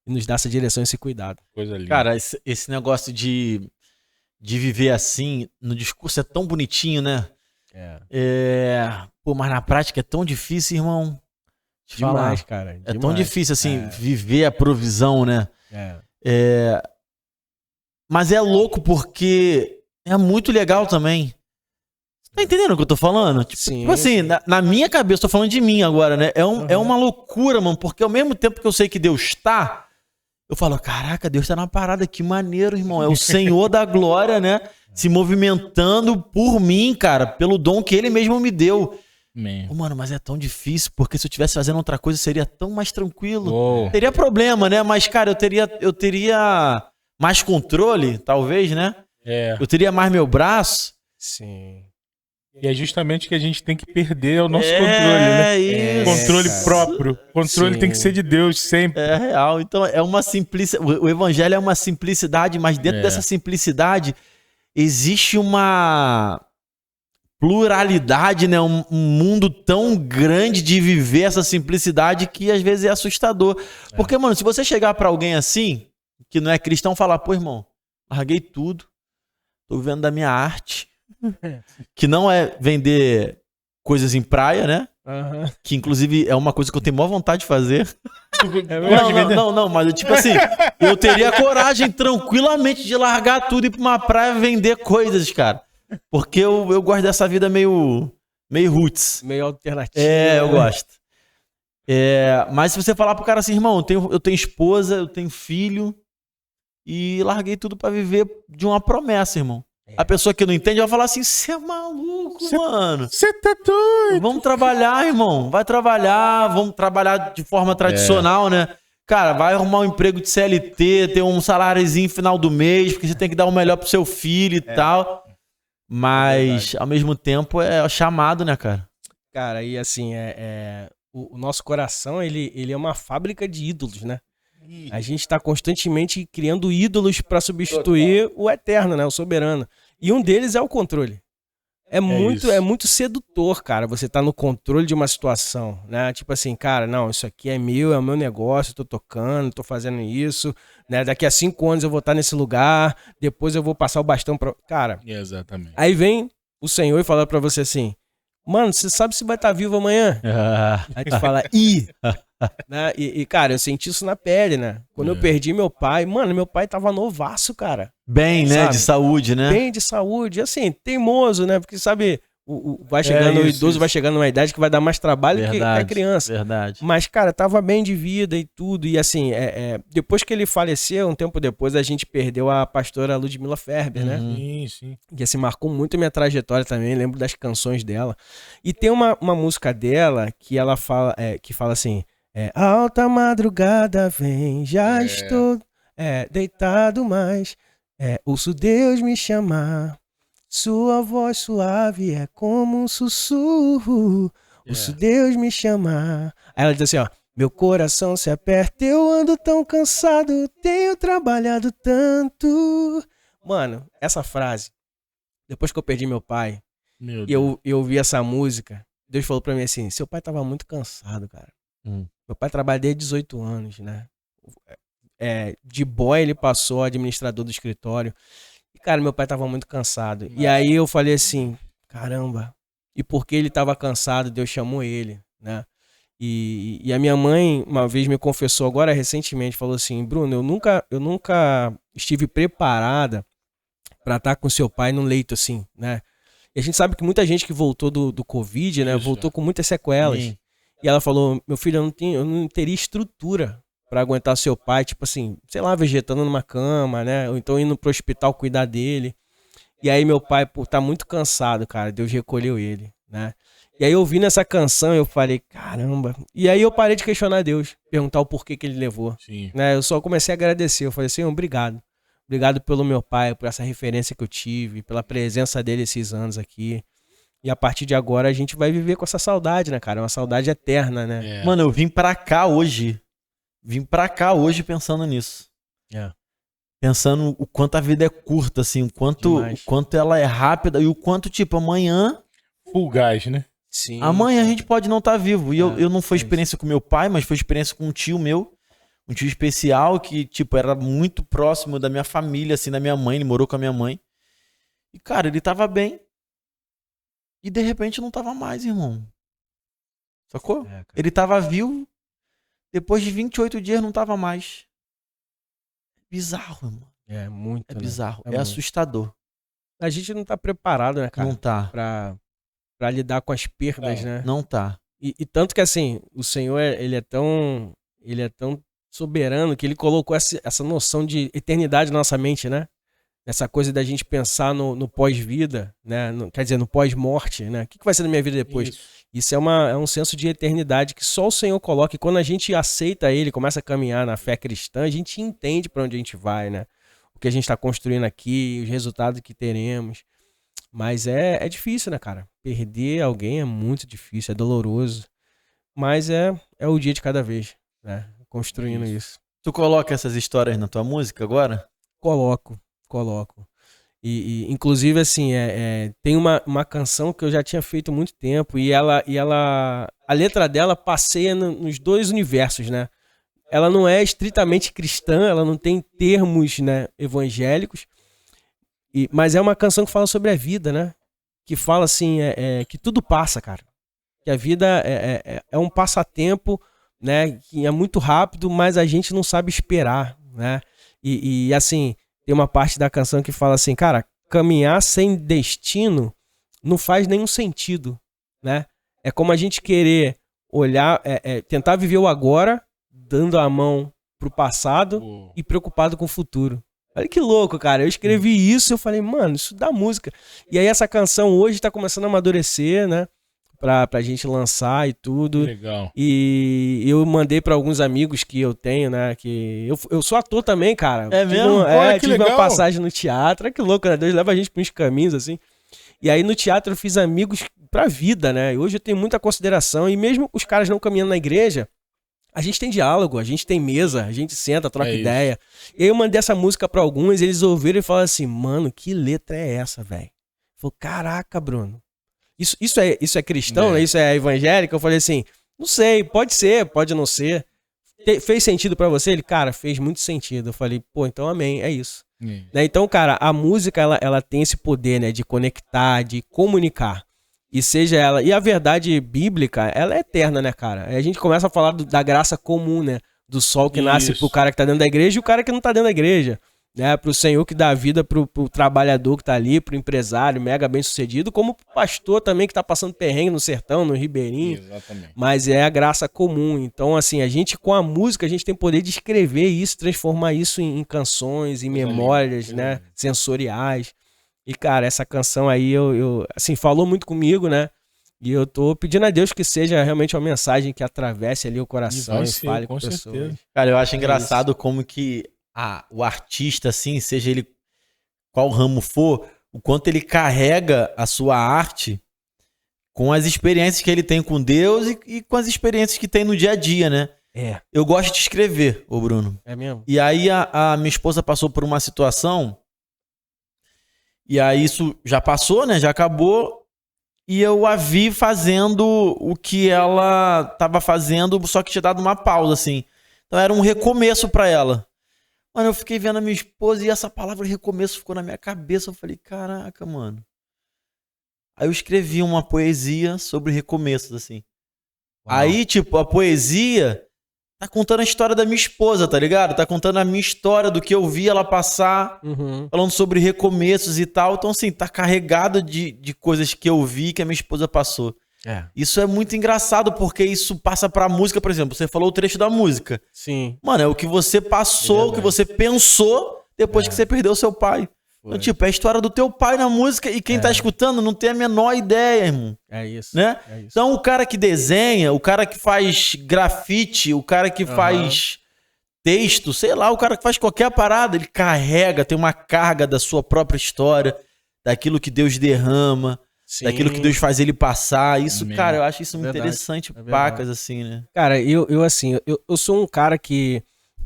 E nos dá essa direção, esse cuidado. Coisa linda. Cara, esse negócio de viver assim, no discurso é tão bonitinho, né? Pô, mas na prática é tão difícil, irmão. Demais, cara. É tão difícil, assim, viver a provisão, né? Mas é louco porque é muito legal também. Tá entendendo o que eu tô falando? Tipo assim, na minha cabeça, tô falando de mim agora, né? É uma loucura, mano, porque ao mesmo tempo que eu sei que Deus tá, eu falo, caraca, Deus tá na parada, que maneiro, irmão. É o Senhor da glória, né? Se movimentando por mim, cara, pelo dom que Ele mesmo me deu. Pô, mano, mas é tão difícil, porque se eu estivesse fazendo outra coisa, seria tão mais tranquilo. Teria problema, né? Mas, cara, eu teria mais controle, talvez, né? Eu teria mais meu braço. Sim. E é justamente que a gente tem que perder o nosso controle, né? Isso. Controle próprio. Controle tem que ser de Deus sempre. É real. Então, é uma simplicidade. O evangelho é uma simplicidade, mas dentro dessa simplicidade existe uma pluralidade, né? Um mundo tão grande de viver essa simplicidade que às vezes é assustador. Porque, mano, se você chegar pra alguém assim, que não é cristão, falar, pô, irmão, larguei tudo, tô vivendo da minha arte, que não é vender coisas em praia, né? Que inclusive é uma coisa que eu tenho maior vontade de fazer. Não, mas tipo assim, eu teria coragem tranquilamente de largar tudo e ir pra uma praia vender coisas, cara. Porque eu gosto dessa vida meio roots. Meio alternativa. Eu gosto. Mas se você falar pro cara assim, irmão, eu tenho esposa, eu tenho filho e larguei tudo pra viver de uma promessa, irmão. A pessoa que não entende vai falar assim, você é maluco, mano. Você tá doido. Vamos trabalhar, irmão. Vai trabalhar, vamos trabalhar de forma tradicional, né? Cara, vai arrumar um emprego de CLT, ter um saláriozinho final do mês, porque você tem que dar o melhor pro seu filho e tal. Mas, ao mesmo tempo, é chamado, né, cara? Cara, e assim, o nosso coração, ele é uma fábrica de ídolos, né? A gente tá constantemente criando ídolos para substituir o eterno, né? O soberano. E um deles é o controle. É muito sedutor, cara, você tá no controle de uma situação, né? Tipo assim, cara, não, isso aqui é o meu negócio, eu tô tocando, tô fazendo isso, né? Daqui a 5 anos eu vou estar nesse lugar, depois eu vou passar o bastão pra... Cara, exatamente. Aí vem o Senhor e fala pra você assim, mano, você sabe se vai estar vivo amanhã? Aí tu fala, né? E, cara, eu senti isso na pele, né? Quando eu perdi meu pai, mano, meu pai tava novaço, cara. Bem, né? Sabe? De saúde, né? Bem de saúde, assim, teimoso, né? Porque, sabe, vai chegando, o idoso vai chegando numa idade que vai dar mais trabalho que a criança. Verdade. Mas, cara, tava bem de vida e tudo. E assim, depois que ele faleceu, um tempo depois, a gente perdeu a pastora Ludmila Ferber, né? Sim. Que assim, marcou muito a minha trajetória também, lembro das canções dela. E tem uma música dela que ela fala, que fala assim, alta madrugada vem, já estou deitado, mas ouço Deus me chamar. Sua voz suave é como um sussurro. Ouço Deus me chamar. Aí ela diz assim, ó. Meu coração se aperta, eu ando tão cansado, tenho trabalhado tanto. Mano, essa frase, depois que eu perdi meu pai, e eu ouvi essa música, Deus falou pra mim assim, seu pai tava muito cansado, cara. Meu pai trabalha desde 18 anos, né? De boy ele passou a administrador do escritório. E, cara, meu pai tava muito cansado. E aí eu falei assim, caramba. E porque ele tava cansado, Deus chamou ele, né? E a minha mãe, uma vez me confessou agora recentemente, falou assim, Bruno, eu nunca estive preparada pra estar com seu pai no leito, assim, né? E a gente sabe que muita gente que voltou do Covid, né? Voltou com muitas sequelas. Sim. E ela falou, meu filho, eu não teria estrutura pra aguentar seu pai, tipo assim, sei lá, vegetando numa cama, né? Ou então indo pro hospital cuidar dele. E aí meu pai, por tá muito cansado, cara, Deus recolheu ele, né? E aí ouvindo essa canção, eu falei, caramba. E aí eu parei de questionar Deus, perguntar o porquê que ele levou. Sim. Né? Eu só comecei a agradecer. Eu falei, Senhor, obrigado. Obrigado pelo meu pai, por essa referência que eu tive, pela presença dele esses anos aqui. E a partir de agora a gente vai viver com essa saudade, né, cara? Uma saudade eterna, né? Mano, eu vim pra cá hoje. Vim pra cá hoje pensando nisso. Pensando o quanto a vida é curta, assim, o quanto ela é rápida e o quanto, tipo, amanhã... Full gás, né? Sim. Amanhã a gente pode não estar vivo. E eu não foi experiência com meu pai, mas foi experiência com um tio meu. Um tio especial que, tipo, era muito próximo da minha família, assim, da minha mãe. Ele morou com a minha mãe. E, cara, ele tava bem. E, de repente, não tava mais, irmão. Sacou? Ele tava vivo. Depois de 28 dias, não tava mais. Bizarro, irmão. É muito, É né? bizarro. É muito. assustador. A gente não tá preparado, né, cara? Não tá. Pra lidar com as perdas, né? Não tá. E tanto que, assim, o Senhor, ele é tão soberano que ele colocou essa noção de eternidade na nossa mente, né? Essa coisa da gente pensar no pós-vida, né? Quer dizer, no pós-morte, né? O que vai ser da minha vida depois? Isso é um senso de eternidade que só o Senhor coloca. E quando a gente aceita ele, começa a caminhar na fé cristã, a gente entende para onde a gente vai, né? O que a gente está construindo aqui, os resultados que teremos. Mas é difícil, né, cara? Perder alguém é muito difícil, é doloroso. Mas é o dia de cada vez, né? Construindo isso. Tu coloca essas histórias na tua música agora? Coloco. E inclusive, assim, tem uma canção que eu já tinha feito há muito tempo e a letra dela passeia nos dois universos, né? Ela não é estritamente cristã, ela não tem termos, né, evangélicos, mas é uma canção que fala sobre a vida, né? Que fala assim, que tudo passa, cara. Que a vida é um passatempo, né? Que é muito rápido, mas a gente não sabe esperar, né? E assim, tem uma parte da canção que fala assim, cara, caminhar sem destino não faz nenhum sentido, né? É como a gente querer olhar, tentar viver o agora, dando a mão pro passado e preocupado com o futuro. Olha que louco, cara. Eu escrevi isso e eu falei, mano, isso dá música. E aí essa canção hoje tá começando a amadurecer, né? Pra gente lançar e tudo. Legal. E eu mandei pra alguns amigos que eu tenho, né? Que eu sou ator também, cara. É mesmo? Olha que tive legal. uma passagem no teatro. Olha que louco, né? Deus leva a gente pra uns caminhos, assim. E aí no teatro eu fiz amigos pra vida, né? E hoje eu tenho muita consideração. E mesmo os caras não caminhando na igreja, a gente tem diálogo, a gente tem mesa, a gente senta, troca ideia. E aí eu mandei essa música pra alguns, eles ouviram e falaram assim, mano, que letra é essa, velho? Falei, caraca, Bruno. Isso é cristão, né? Isso é evangélico? Eu falei assim, não sei, pode ser, pode não ser. Fez sentido pra você? Ele, cara, fez muito sentido. Eu falei, pô, então amém, é isso. Né? Então, cara, a música, ela tem esse poder, né, de conectar, de comunicar. E seja ela... E a verdade bíblica, ela é eterna, né, cara? Aí a gente começa a falar da graça comum, né? Do sol que nasce pro cara que tá dentro da igreja e o cara que não tá dentro da igreja. Né, pro Senhor que dá vida pro trabalhador que tá ali, pro empresário mega bem sucedido, como pro pastor também que tá passando perrengue no sertão, no Ribeirinho. Exatamente. Mas é a graça comum. Então, assim, a gente com a música, a gente tem poder de escrever isso, transformar isso em canções, em memórias, né, sensoriais. E, cara, essa canção aí, assim, falou muito comigo, né? E eu tô pedindo a Deus que seja realmente uma mensagem que atravesse ali o coração e fale com pessoas. Cara, eu acho engraçado como que o artista, assim, seja ele qual ramo for, o quanto ele carrega a sua arte com as experiências que ele tem com Deus e com as experiências que tem no dia a dia, né? Eu gosto de escrever, ô Bruno. É mesmo? E aí a minha esposa passou por uma situação, e aí isso já passou, né? Já acabou, e eu a vi fazendo o que ela tava fazendo, só que tinha dado uma pausa, assim. Então era um recomeço pra ela. Mano, eu fiquei vendo a minha esposa e essa palavra recomeço ficou na minha cabeça. Eu falei, caraca, mano. Aí eu escrevi uma poesia sobre recomeços, assim. Uau. Aí, tipo, a poesia tá contando a história da minha esposa, tá ligado? Tá contando a minha história, do que eu vi ela passar, falando sobre recomeços e tal. Então, assim, tá carregado de coisas que eu vi que a minha esposa passou. Isso é muito engraçado, porque isso passa pra música, por exemplo. Você falou o trecho da música. Sim. Mano, é o que você passou, o que você pensou depois que você perdeu seu pai. Então, tipo, é a história do teu pai na música e quem tá escutando não tem a menor ideia, irmão. É isso. Né? É isso. Então, o cara que desenha, o cara que faz grafite, o cara que faz texto, sei lá, o cara que faz qualquer parada, ele carrega, tem uma carga da sua própria história, daquilo que Deus derrama, daquilo que Deus faz ele passar. Isso, cara, eu acho isso muito interessante, pacas, assim, né? Cara, eu sou um cara que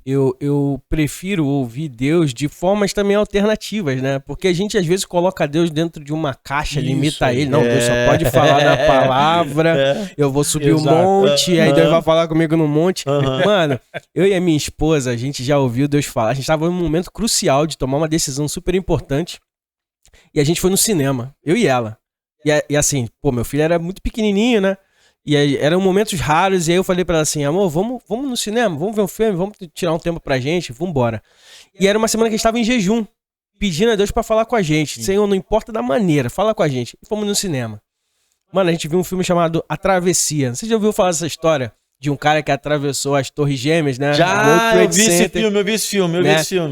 eu prefiro ouvir Deus de formas também alternativas, né? Porque a gente às vezes coloca Deus dentro de uma caixa, limita ele. Não, Deus só pode falar na palavra, eu vou subir um monte, aí Deus vai falar comigo no monte. Mano, eu e a minha esposa, a gente já ouviu Deus falar. A gente tava num momento crucial de tomar uma decisão super importante e a gente foi no cinema, eu e ela. E assim, pô, meu filho era muito pequenininho, né? E aí, eram momentos raros, e aí eu falei pra ela assim, amor, vamos no cinema, vamos ver um filme, vamos tirar um tempo pra gente, vambora. E era uma semana que a gente tava em jejum, pedindo a Deus pra falar com a gente. Senhor, não importa da maneira, fala com a gente. E fomos no cinema. Mano, a gente viu um filme chamado A Travessia. Você já ouviu falar dessa história? De um cara que atravessou as Torres Gêmeas, né? Já, eu vi esse filme.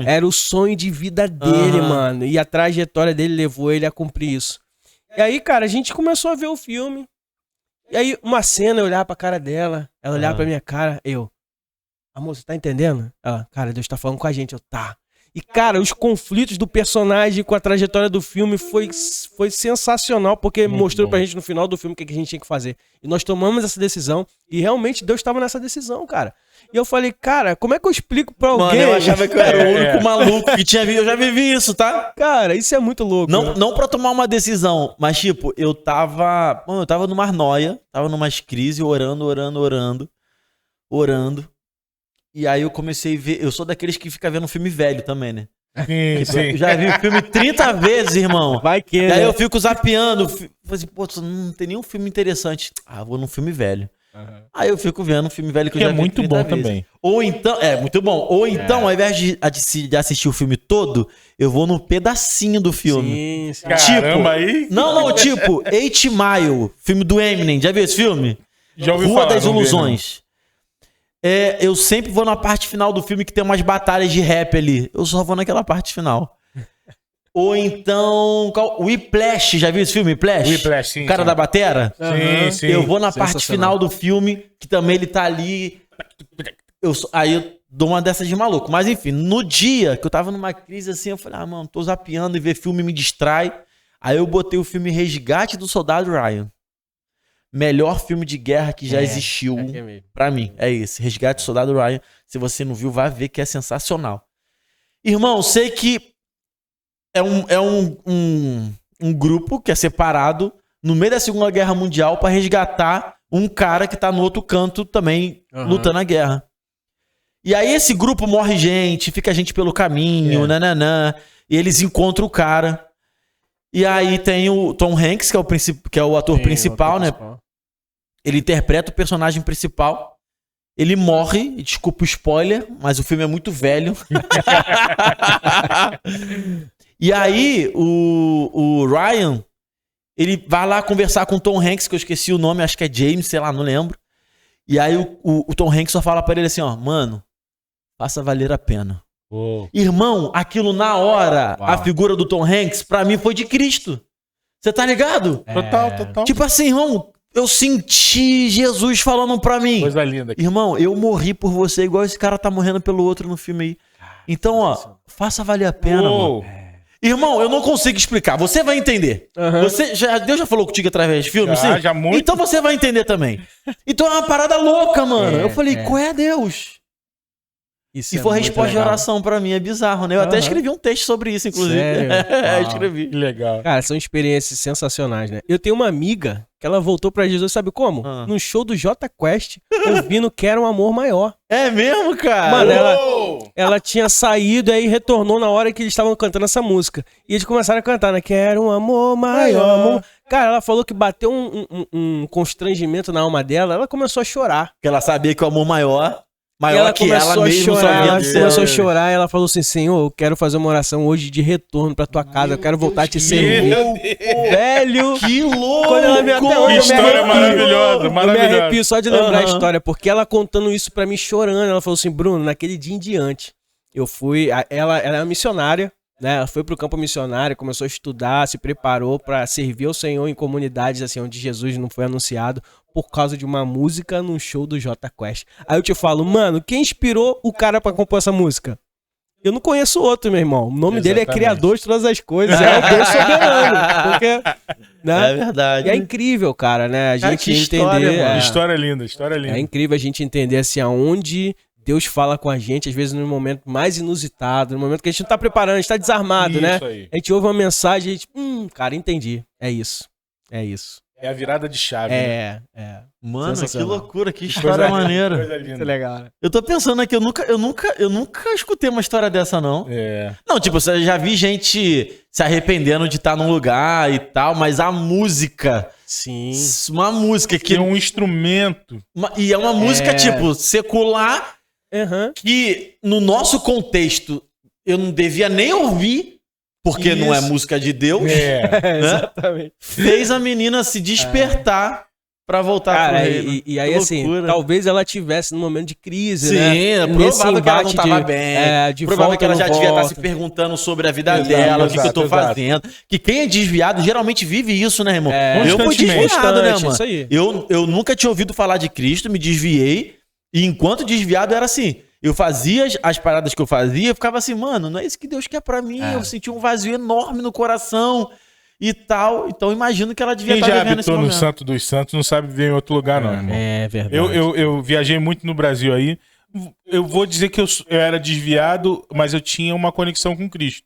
Era o sonho de vida dele, mano. E a trajetória dele levou ele a cumprir isso. E aí, cara, a gente começou a ver o filme. E aí, uma cena, eu olhava pra cara dela, ela olhava pra minha cara, amor, você tá entendendo? Ela, cara, Deus tá falando com a gente, tá. E, cara, os conflitos do personagem com a trajetória do filme foi sensacional, porque mostrou pra gente no final do filme o que a gente tinha que fazer. E nós tomamos essa decisão, e realmente Deus tava nessa decisão, cara. E eu falei, cara, como é que eu explico pra alguém? Mano, eu achava que eu era o único maluco que tinha visto. Eu já vivi isso, tá? Cara, isso é muito louco. Não pra tomar uma decisão, mas tipo, eu tava numa noia, tava numas crises, orando. E aí eu comecei a ver, eu sou daqueles que fica vendo filme velho também, né? Sim. Eu já vi o filme 30 vezes, irmão. Vai que, e aí eu fico zapeando, falei assim, pô, não tem nenhum filme interessante. Vou num filme velho. Aí eu fico vendo um filme velho que eu já vi muito bom vezes. também. Ou então, muito bom. Ou então, ao invés de assistir o filme todo, eu vou num pedacinho do filme. Sim. Caramba, aí... Não, tipo, 8 Mile, filme do Eminem. Já viu esse filme? Já ouvi Rua falar, das não vi, Ilusões. Eu sempre vou na parte final do filme que tem umas batalhas de rap ali. Eu só vou naquela parte final. Ou então... Whiplash, já viu esse filme? Whiplash, sim. O cara da batera? Sim. Eu vou na parte final do filme, que também ele tá ali. Aí eu dou uma dessas de maluco. Mas enfim, no dia que eu tava numa crise assim, eu falei, mano, tô zapeando e ver filme me distrai. Aí eu botei o filme Resgate do Soldado Ryan. Melhor filme de guerra que já existiu pra mim. É esse, Resgate do Soldado Ryan. Se você não viu, vai ver que é sensacional. Irmão, sei que é um grupo que é separado no meio da Segunda Guerra Mundial pra resgatar um cara que tá no outro canto também lutando a guerra. E aí esse grupo morre gente, fica gente pelo caminho, e eles encontram o cara. E aí tem o Tom Hanks, que é o ator principal, né? Ele interpreta o personagem principal. Ele morre, desculpa o spoiler, mas o filme é muito velho. E aí, o Ryan, ele vai lá conversar com o Tom Hanks, que eu esqueci o nome, acho que é James, sei lá, não lembro. E aí o Tom Hanks só fala pra ele assim, mano, faça valer a pena. Irmão, aquilo na hora, a figura do Tom Hanks, pra mim foi de Cristo. Você tá ligado? Total. Tipo assim, irmão, eu senti Jesus falando pra mim. Coisa linda. Irmão, eu morri por você igual esse cara tá morrendo pelo outro no filme aí. Então, faça valer a pena, mano. Irmão, eu não consigo explicar. Você vai entender. Deus já falou contigo através de filmes, sim? Já muito. Então você vai entender também. Então é uma parada louca, mano. Eu falei, qual é Deus? Isso e foi a resposta de oração pra mim, é bizarro, né? Eu até escrevi um texto sobre isso, inclusive. Escrevi. Que legal. Cara, são experiências sensacionais, né? Eu tenho uma amiga que ela voltou pra Jesus, sabe como? Num show do Jota Quest, ouvindo Quero um Amor Maior. É mesmo, cara? Mano, ela tinha saído e aí retornou na hora que eles estavam cantando essa música. E eles começaram a cantar, né? Quero um amor maior. Cara, ela falou que bateu um constrangimento na alma dela, ela começou a chorar. Porque ela sabia que o amor maior Maior que ela mesmo, ela começou a chorar, ela falou assim, Senhor, eu quero fazer uma oração hoje de retorno pra tua casa, eu quero voltar a te servir. Velho, que louco! Quando ela me até hoje, história maravilhosa, eu me arrepio só de lembrar a história, porque ela contando isso pra mim, chorando, ela falou assim, Bruno, naquele dia em diante, eu fui, ela é uma missionária, né? Ela foi pro campo missionário, começou a estudar, se preparou pra servir ao Senhor em comunidades assim, onde Jesus não foi anunciado, por causa de uma música num show do Jota Quest. Aí eu te falo, mano, quem inspirou o cara pra compor essa música? Eu não conheço outro, meu irmão. O nome dele é Criador de Todas as Coisas, é o Deus soberano. Porque, né? É verdade. E é incrível, cara, né? A gente história, entender. História linda, história linda. É incrível a gente entender assim, aonde Deus fala com a gente, às vezes no momento mais inusitado, no momento que a gente não tá preparando, a gente tá desarmado, isso né? Aí. A gente ouve uma mensagem e a gente, cara, entendi. É isso. É isso. É a virada de chave. Né? Mano, que loucura, que história maneira. Coisa linda. Muito legal, né? Eu tô pensando aqui, eu nunca escutei uma história dessa, não. Não, tipo, eu já vi gente se arrependendo de estar num lugar e tal, mas a música... Sim. Uma música que... É um instrumento. E é uma música, tipo, secular, que no nosso contexto eu não devia nem ouvir, porque não é música de Deus. Né? Exatamente. Fez a menina se despertar pra voltar pro reino. E aí, assim, talvez ela tivesse num momento de crise, né? Sim, é provável que ela não tava bem. Provável que ela já devia estar se perguntando sobre a vida dela, o que eu tô fazendo. Que quem é desviado geralmente vive isso, né, irmão? Eu fui desviado, né, mano? Isso aí. Eu nunca tinha ouvido falar de Cristo, me desviei. E enquanto desviado era assim... Eu fazia as paradas que eu fazia, eu ficava assim, mano, não é isso que Deus quer pra mim. Eu senti um vazio enorme no coração e tal. Então imagino que ela devia estar vivendo esse momento. Quem já habitou no Santo dos Santos não sabe viver em outro lugar, não, irmão. É verdade. Eu viajei muito no Brasil aí. Eu vou dizer que eu era desviado, mas eu tinha uma conexão com Cristo.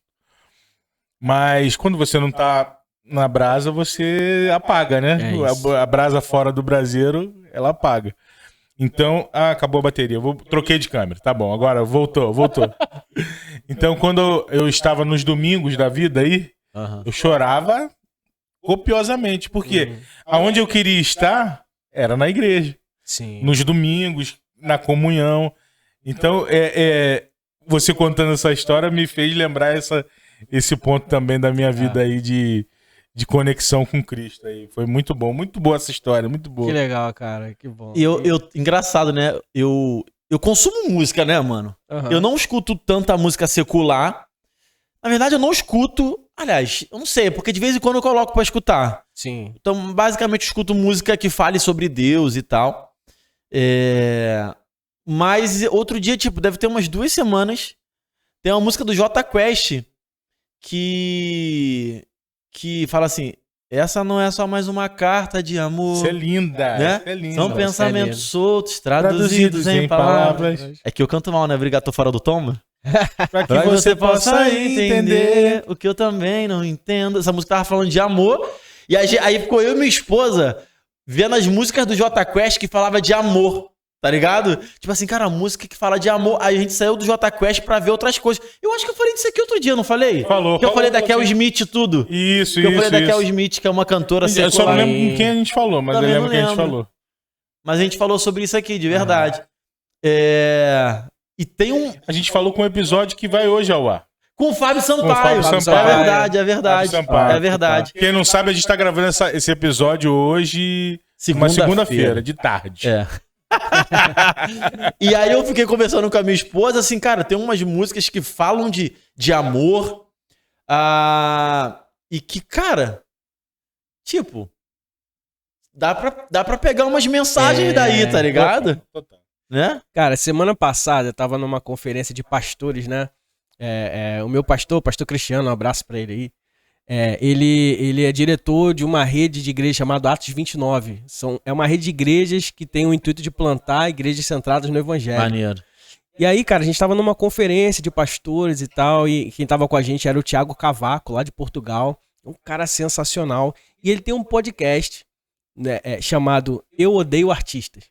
Mas quando você não tá na brasa, você apaga, né? A brasa fora do braseiro, ela apaga. Então, acabou a bateria. Troquei de câmera. Tá bom, agora voltou. Então, quando eu estava nos domingos da vida aí, eu chorava copiosamente. Porque aonde eu queria estar era na igreja. Sim. Nos domingos, na comunhão. Então, você contando essa história me fez lembrar esse ponto também da minha vida aí de conexão com Cristo aí. Foi muito boa essa história, muito boa. Que legal, cara, que bom. E engraçado, né? Eu consumo música, né, mano? Eu não escuto tanta música secular. Na verdade, eu não escuto... Aliás, eu não sei, porque de vez em quando eu coloco pra escutar. Sim. Então, basicamente, eu escuto música que fale sobre Deus e tal. Mas outro dia, tipo, deve ter umas 2 semanas, tem uma música do Jota Quest que fala assim, essa não é só mais uma carta de amor. Isso é linda, né? Isso é lindo. São pensamentos soltos, traduzidos em palavras. É que eu canto mal, né? Obrigado, tô fora do tom. Pra que você possa entender o que eu também não entendo. Essa música tava falando de amor. E aí ficou eu e minha esposa vendo as músicas do Jota Quest que falava de amor. Tá ligado? Tipo assim, cara, a música que fala de amor. Aí a gente saiu do Jota Quest pra ver outras coisas. Eu acho que eu falei disso aqui outro dia, não falei? Falou. Que eu falei da Kel Smith e tudo. Isso. Eu falei da Kel Smith, que é uma cantora secular. Eu só não lembro com quem a gente falou, mas eu lembro quem a gente falou. Mas a gente falou sobre isso aqui, de verdade. E tem um... A gente falou com um episódio que vai hoje ao ar. Com o Fábio Sampaio. É verdade. É verdade. Quem não sabe, a gente tá gravando esse episódio hoje, uma segunda-feira, de tarde. E aí eu fiquei conversando com a minha esposa, assim, cara, tem umas músicas que falam de amor, e que, cara, tipo, dá pra pegar umas mensagens daí, tá ligado? Total. Né? Cara, semana passada eu tava numa conferência de pastores, né? O meu pastor, o pastor Cristiano, um abraço pra ele aí. Ele é diretor de uma rede de igreja chamada Atos 29. É uma rede de igrejas que tem o intuito de plantar igrejas centradas no evangelho. Maneiro. E aí, cara, a gente tava numa conferência de pastores e tal, e quem tava com a gente era o Thiago Cavaco, lá de Portugal. Um cara sensacional. E ele tem um podcast, né, chamado Eu Odeio Artistas.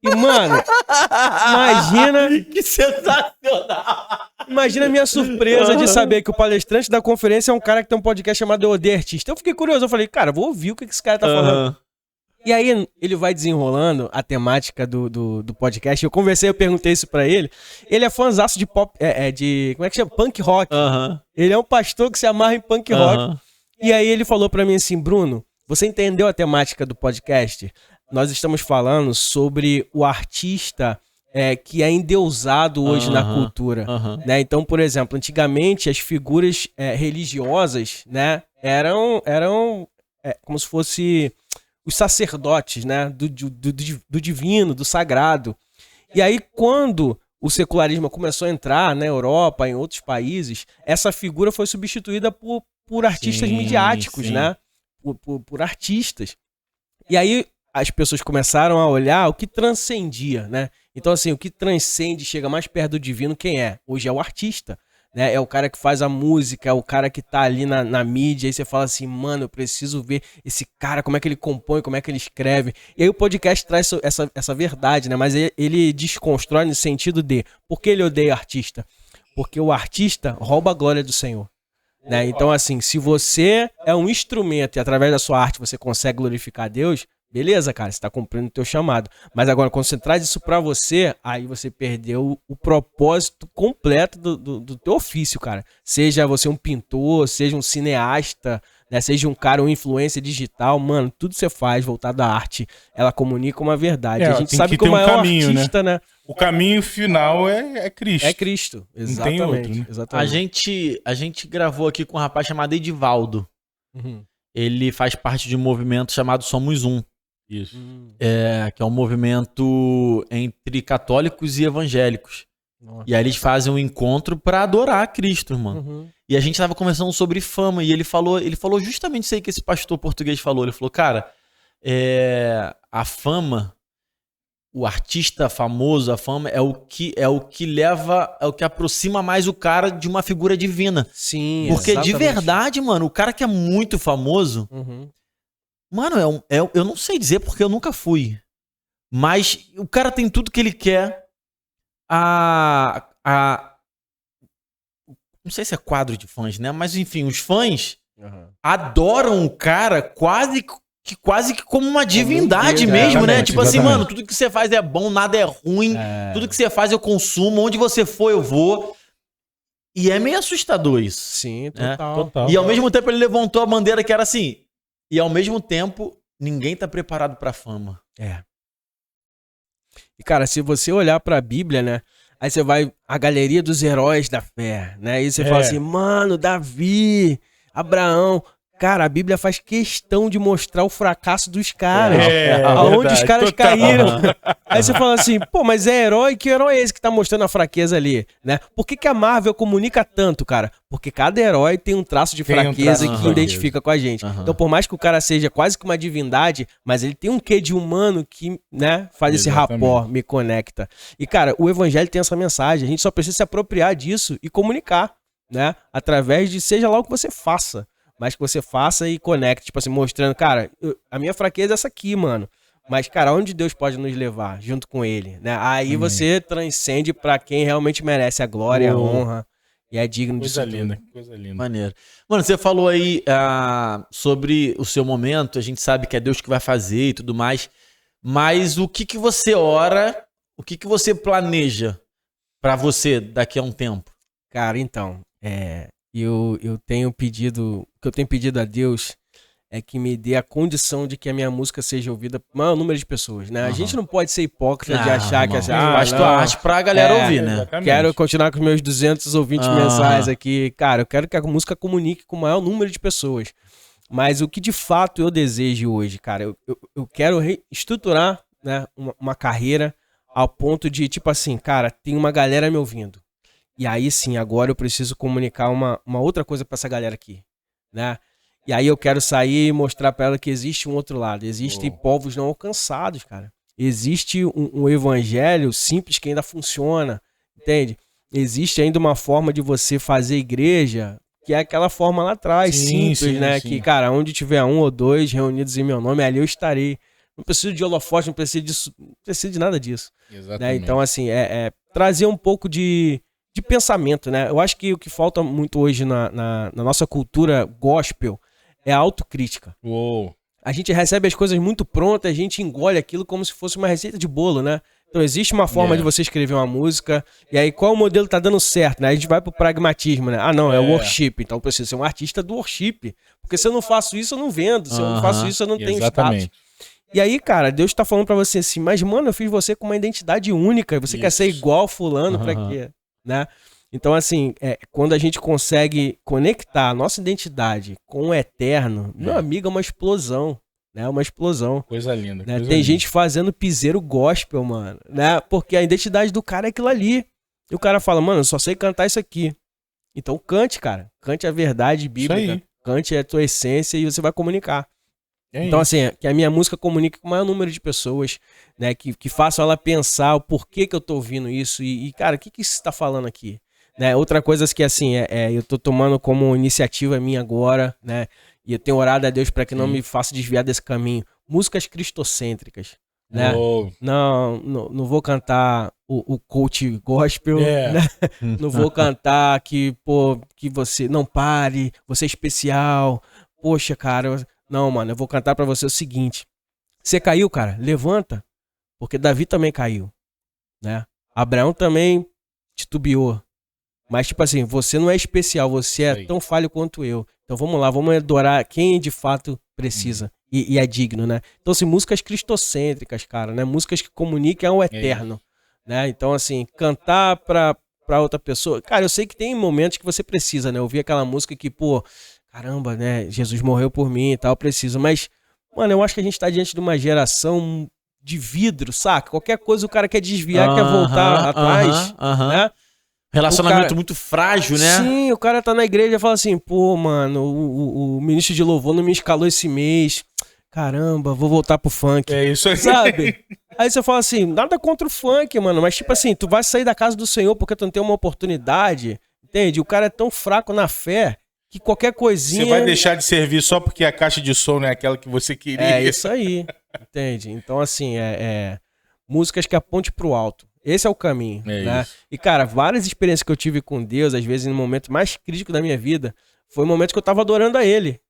E, mano, imagina... Que sensacional! Imagina a minha surpresa de saber que o palestrante da conferência é um cara que tem um podcast chamado Eu Odeio Artista. Eu fiquei curioso, eu falei, cara, vou ouvir o que esse cara tá falando. E aí ele vai desenrolando a temática do podcast. Eu perguntei isso pra ele. Ele é fãzaço de pop, como é que chama? Punk rock. Ele é um pastor que se amarra em punk rock. E aí ele falou pra mim assim, Bruno, você entendeu a temática do podcast? Nós estamos falando sobre o artista que é endeusado hoje na cultura. Né? Então, por exemplo, antigamente as figuras religiosas, né, eram como se fosse os sacerdotes, né, do divino, do sagrado. E aí, quando o secularismo começou a entrar na Europa, em outros países, essa figura foi substituída por artistas midiáticos, né? Por artistas. E aí as pessoas começaram a olhar o que transcendia, né? Então, assim, o que transcende, chega mais perto do divino, quem é? Hoje é o artista, né? É o cara que faz a música, é o cara que tá ali na mídia, aí você fala assim, mano, eu preciso ver esse cara, como é que ele compõe, como é que ele escreve. E aí o podcast traz essa verdade, né? Mas ele desconstrói no sentido de, por que ele odeia artista? Porque o artista rouba a glória do Senhor. Né? Então, assim, se você é um instrumento e através da sua arte você consegue glorificar a Deus, beleza, cara, você tá cumprindo o teu chamado. Mas agora, quando você traz isso pra você, aí você perdeu o propósito completo do teu ofício, cara. Seja você um pintor, seja um cineasta, né? Seja um cara, um influencer digital, mano, tudo que você faz voltado à arte, ela comunica uma verdade. A gente sabe que o maior artista, né? O caminho final é Cristo. É Cristo, exatamente. Não tem outro, né? Exatamente. A gente gravou aqui com um rapaz chamado Edivaldo. Ele faz parte de um movimento chamado Somos Um. Isso. Que é um movimento entre católicos e evangélicos. Nossa. E aí eles fazem um encontro pra adorar a Cristo, mano. E a gente tava conversando sobre fama, e ele falou justamente isso aí que esse pastor português falou. Ele falou, cara, a fama, o artista famoso, a fama é o que leva, é o que aproxima mais o cara de uma figura divina. Sim, porque exatamente. De verdade, mano, o cara que é muito famoso, mano, eu não sei dizer porque eu nunca fui, mas o cara tem tudo que ele quer. Não sei se é quadro de fãs, né? Mas enfim, os fãs adoram o cara quase que como uma divindade mesmo, né? Tipo assim, mano, tudo que você faz é bom, nada é ruim. Tudo que você faz eu consumo, onde você for eu vou. E é meio assustador isso. Sim, total. E ao mesmo tempo ele levantou a bandeira que era assim. E ao mesmo tempo, ninguém tá preparado pra fama. E cara, se você olhar pra Bíblia, né? Aí você vai a galeria dos heróis da fé, né? E você fala assim, mano, Davi, Abraão. Cara, a Bíblia faz questão de mostrar o fracasso dos caras. Aonde os caras caíram. Aí você fala assim, pô, mas é herói? Que herói é esse que tá mostrando a fraqueza ali, né? Por que a Marvel comunica tanto, cara? Porque cada herói tem um traço de fraqueza que identifica com a gente. Então, por mais que o cara seja quase que uma divindade, mas ele tem um quê de humano que, né, faz esse rapport, me conecta. E, cara, o evangelho tem essa mensagem. A gente só precisa se apropriar disso e comunicar, né? Através de seja lá o que você faça. Mas que você faça e conecte, tipo assim, mostrando, cara, a minha fraqueza é essa aqui, mano. Mas, cara, onde Deus pode nos levar junto com ele, né? Aí você transcende pra quem realmente merece a glória, a honra e é digno disso. Coisa linda. Maneiro. Mano, você falou aí sobre o seu momento, a gente sabe que é Deus que vai fazer e tudo mais, mas o que você ora, o que você planeja pra você daqui a um tempo? Cara, então, eu tenho pedido, o que eu tenho pedido a Deus é que me dê a condição de que a minha música seja ouvida por maior número de pessoas, né? A gente não pode ser hipócrita de achar que faz tua arte pra galera ouvir, né? Exatamente. Quero continuar com os meus 200 ouvintes mensais aqui. Cara, eu quero que a música comunique com o maior número de pessoas. Mas o que de fato eu desejo hoje, cara, eu quero estruturar, né, uma carreira ao ponto de, tipo assim, cara, tem uma galera me ouvindo. E aí sim, agora eu preciso comunicar uma outra coisa pra essa galera aqui, né? E aí eu quero sair e mostrar pra ela que existe um outro lado. Existem povos não alcançados, cara. Existe um evangelho simples que ainda funciona, entende? Existe ainda uma forma de você fazer igreja, que é aquela forma lá atrás, simples, né? Sim. Que, cara, onde tiver um ou dois reunidos em meu nome, ali eu estarei. Não preciso de holofote, não preciso disso, não preciso de nada disso. Exatamente. Né? Então, assim, trazer um pouco de pensamento, né? Eu acho que o que falta muito hoje na nossa cultura gospel é a autocrítica. a gente recebe as coisas muito prontas, a gente engole aquilo como se fosse uma receita de bolo, né? Então existe uma forma de você escrever uma música, e aí qual modelo tá dando certo, né? A gente vai pro pragmatismo, né? Ah, não, é o worship, então eu preciso ser um artista do worship, porque se eu não faço isso, eu não vendo, se eu não faço isso, eu não tenho status. E aí, cara, Deus tá falando pra você assim, mas mano, eu fiz você com uma identidade única, você quer ser igual fulano, pra quê? Né? Então, assim, quando a gente consegue conectar a nossa identidade com o eterno, meu amigo, é uma explosão. Né, uma explosão. Coisa linda. Né? Tem gente fazendo piseiro gospel, mano. Né? Porque a identidade do cara é aquilo ali. E o cara fala, mano, eu só sei cantar isso aqui. Então cante, cara. Cante a verdade bíblica. Cante a tua essência e você vai comunicar. Então, assim, que a minha música comunique com o maior número de pessoas, né? Que façam ela pensar o porquê que eu tô ouvindo isso. E cara, o que isso tá falando aqui? Né? Outra coisa que, assim, eu tô tomando como iniciativa minha agora, né? E eu tenho orado a Deus para que não me faça desviar desse caminho. Músicas cristocêntricas, né? Não vou cantar o coach gospel, né? Não vou cantar que você não pare, você é especial. Poxa, cara, não, mano, eu vou cantar para você o seguinte. Você caiu, cara, levanta, porque Davi também caiu, né? Abraão também titubeou. Mas, tipo assim, você não é especial, você é tão falho quanto eu. Então vamos lá, vamos adorar quem de fato precisa e é digno, né? Então, assim, músicas cristocêntricas, cara, né? Músicas que comunicam ao eterno, né? Então, assim, cantar pra outra pessoa... Cara, eu sei que tem momentos que você precisa, né? Ouvir aquela música que, pô, caramba, né? Jesus morreu por mim e tal, eu preciso. Mas, mano, eu acho que a gente tá diante de uma geração de vidro, saca? Qualquer coisa o cara quer desviar, quer voltar atrás, né? Relacionamento muito frágil, né? Sim, o cara tá na igreja e fala assim, pô, mano, o ministro de louvor não me escalou esse mês. Caramba, vou voltar pro funk. É isso aí. Sabe? Aí você fala assim, nada contra o funk, mano, mas tipo assim, tu vai sair da casa do Senhor porque tu não tem uma oportunidade, entende? O cara é tão fraco na fé que qualquer coisinha... Você vai deixar de servir só porque a caixa de som não é aquela que você queria. É isso aí, entende? Então, assim, músicas que aponte pro alto. Esse é o caminho, né? Isso. E, cara, várias experiências que eu tive com Deus, às vezes no momento mais crítico da minha vida, foi o momento que eu tava adorando a Ele,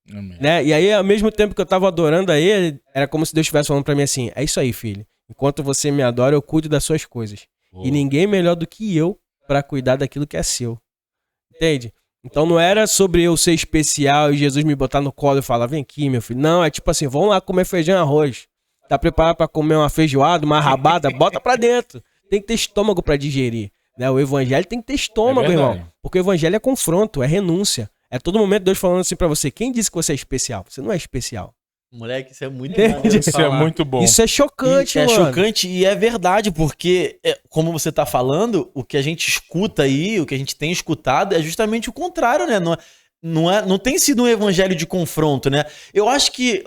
né? E aí, ao mesmo tempo que eu tava adorando a Ele, era como se Deus estivesse falando pra mim assim, é isso aí, filho. Enquanto você me adora, eu cuido das suas coisas. E ninguém melhor do que eu pra cuidar daquilo que é seu. Entende? Então não era sobre eu ser especial e Jesus me botar no colo e falar, vem aqui, meu filho. Não, é tipo assim, vamos lá comer feijão e arroz. Tá preparado pra comer uma feijoada, uma rabada? Bota pra dentro. Tem que ter estômago pra digerir, né? O evangelho tem que ter estômago, irmão. Porque o evangelho é confronto, é renúncia. É todo momento Deus falando assim pra você, quem disse que você é especial? Você não é especial. Moleque, isso é muito bom. Isso é muito bom. Isso é chocante, mano. É chocante e é verdade, porque, como você tá falando, o que a gente escuta aí, o que a gente tem escutado é justamente o contrário, né? Não tem sido um evangelho de confronto, né? Eu acho que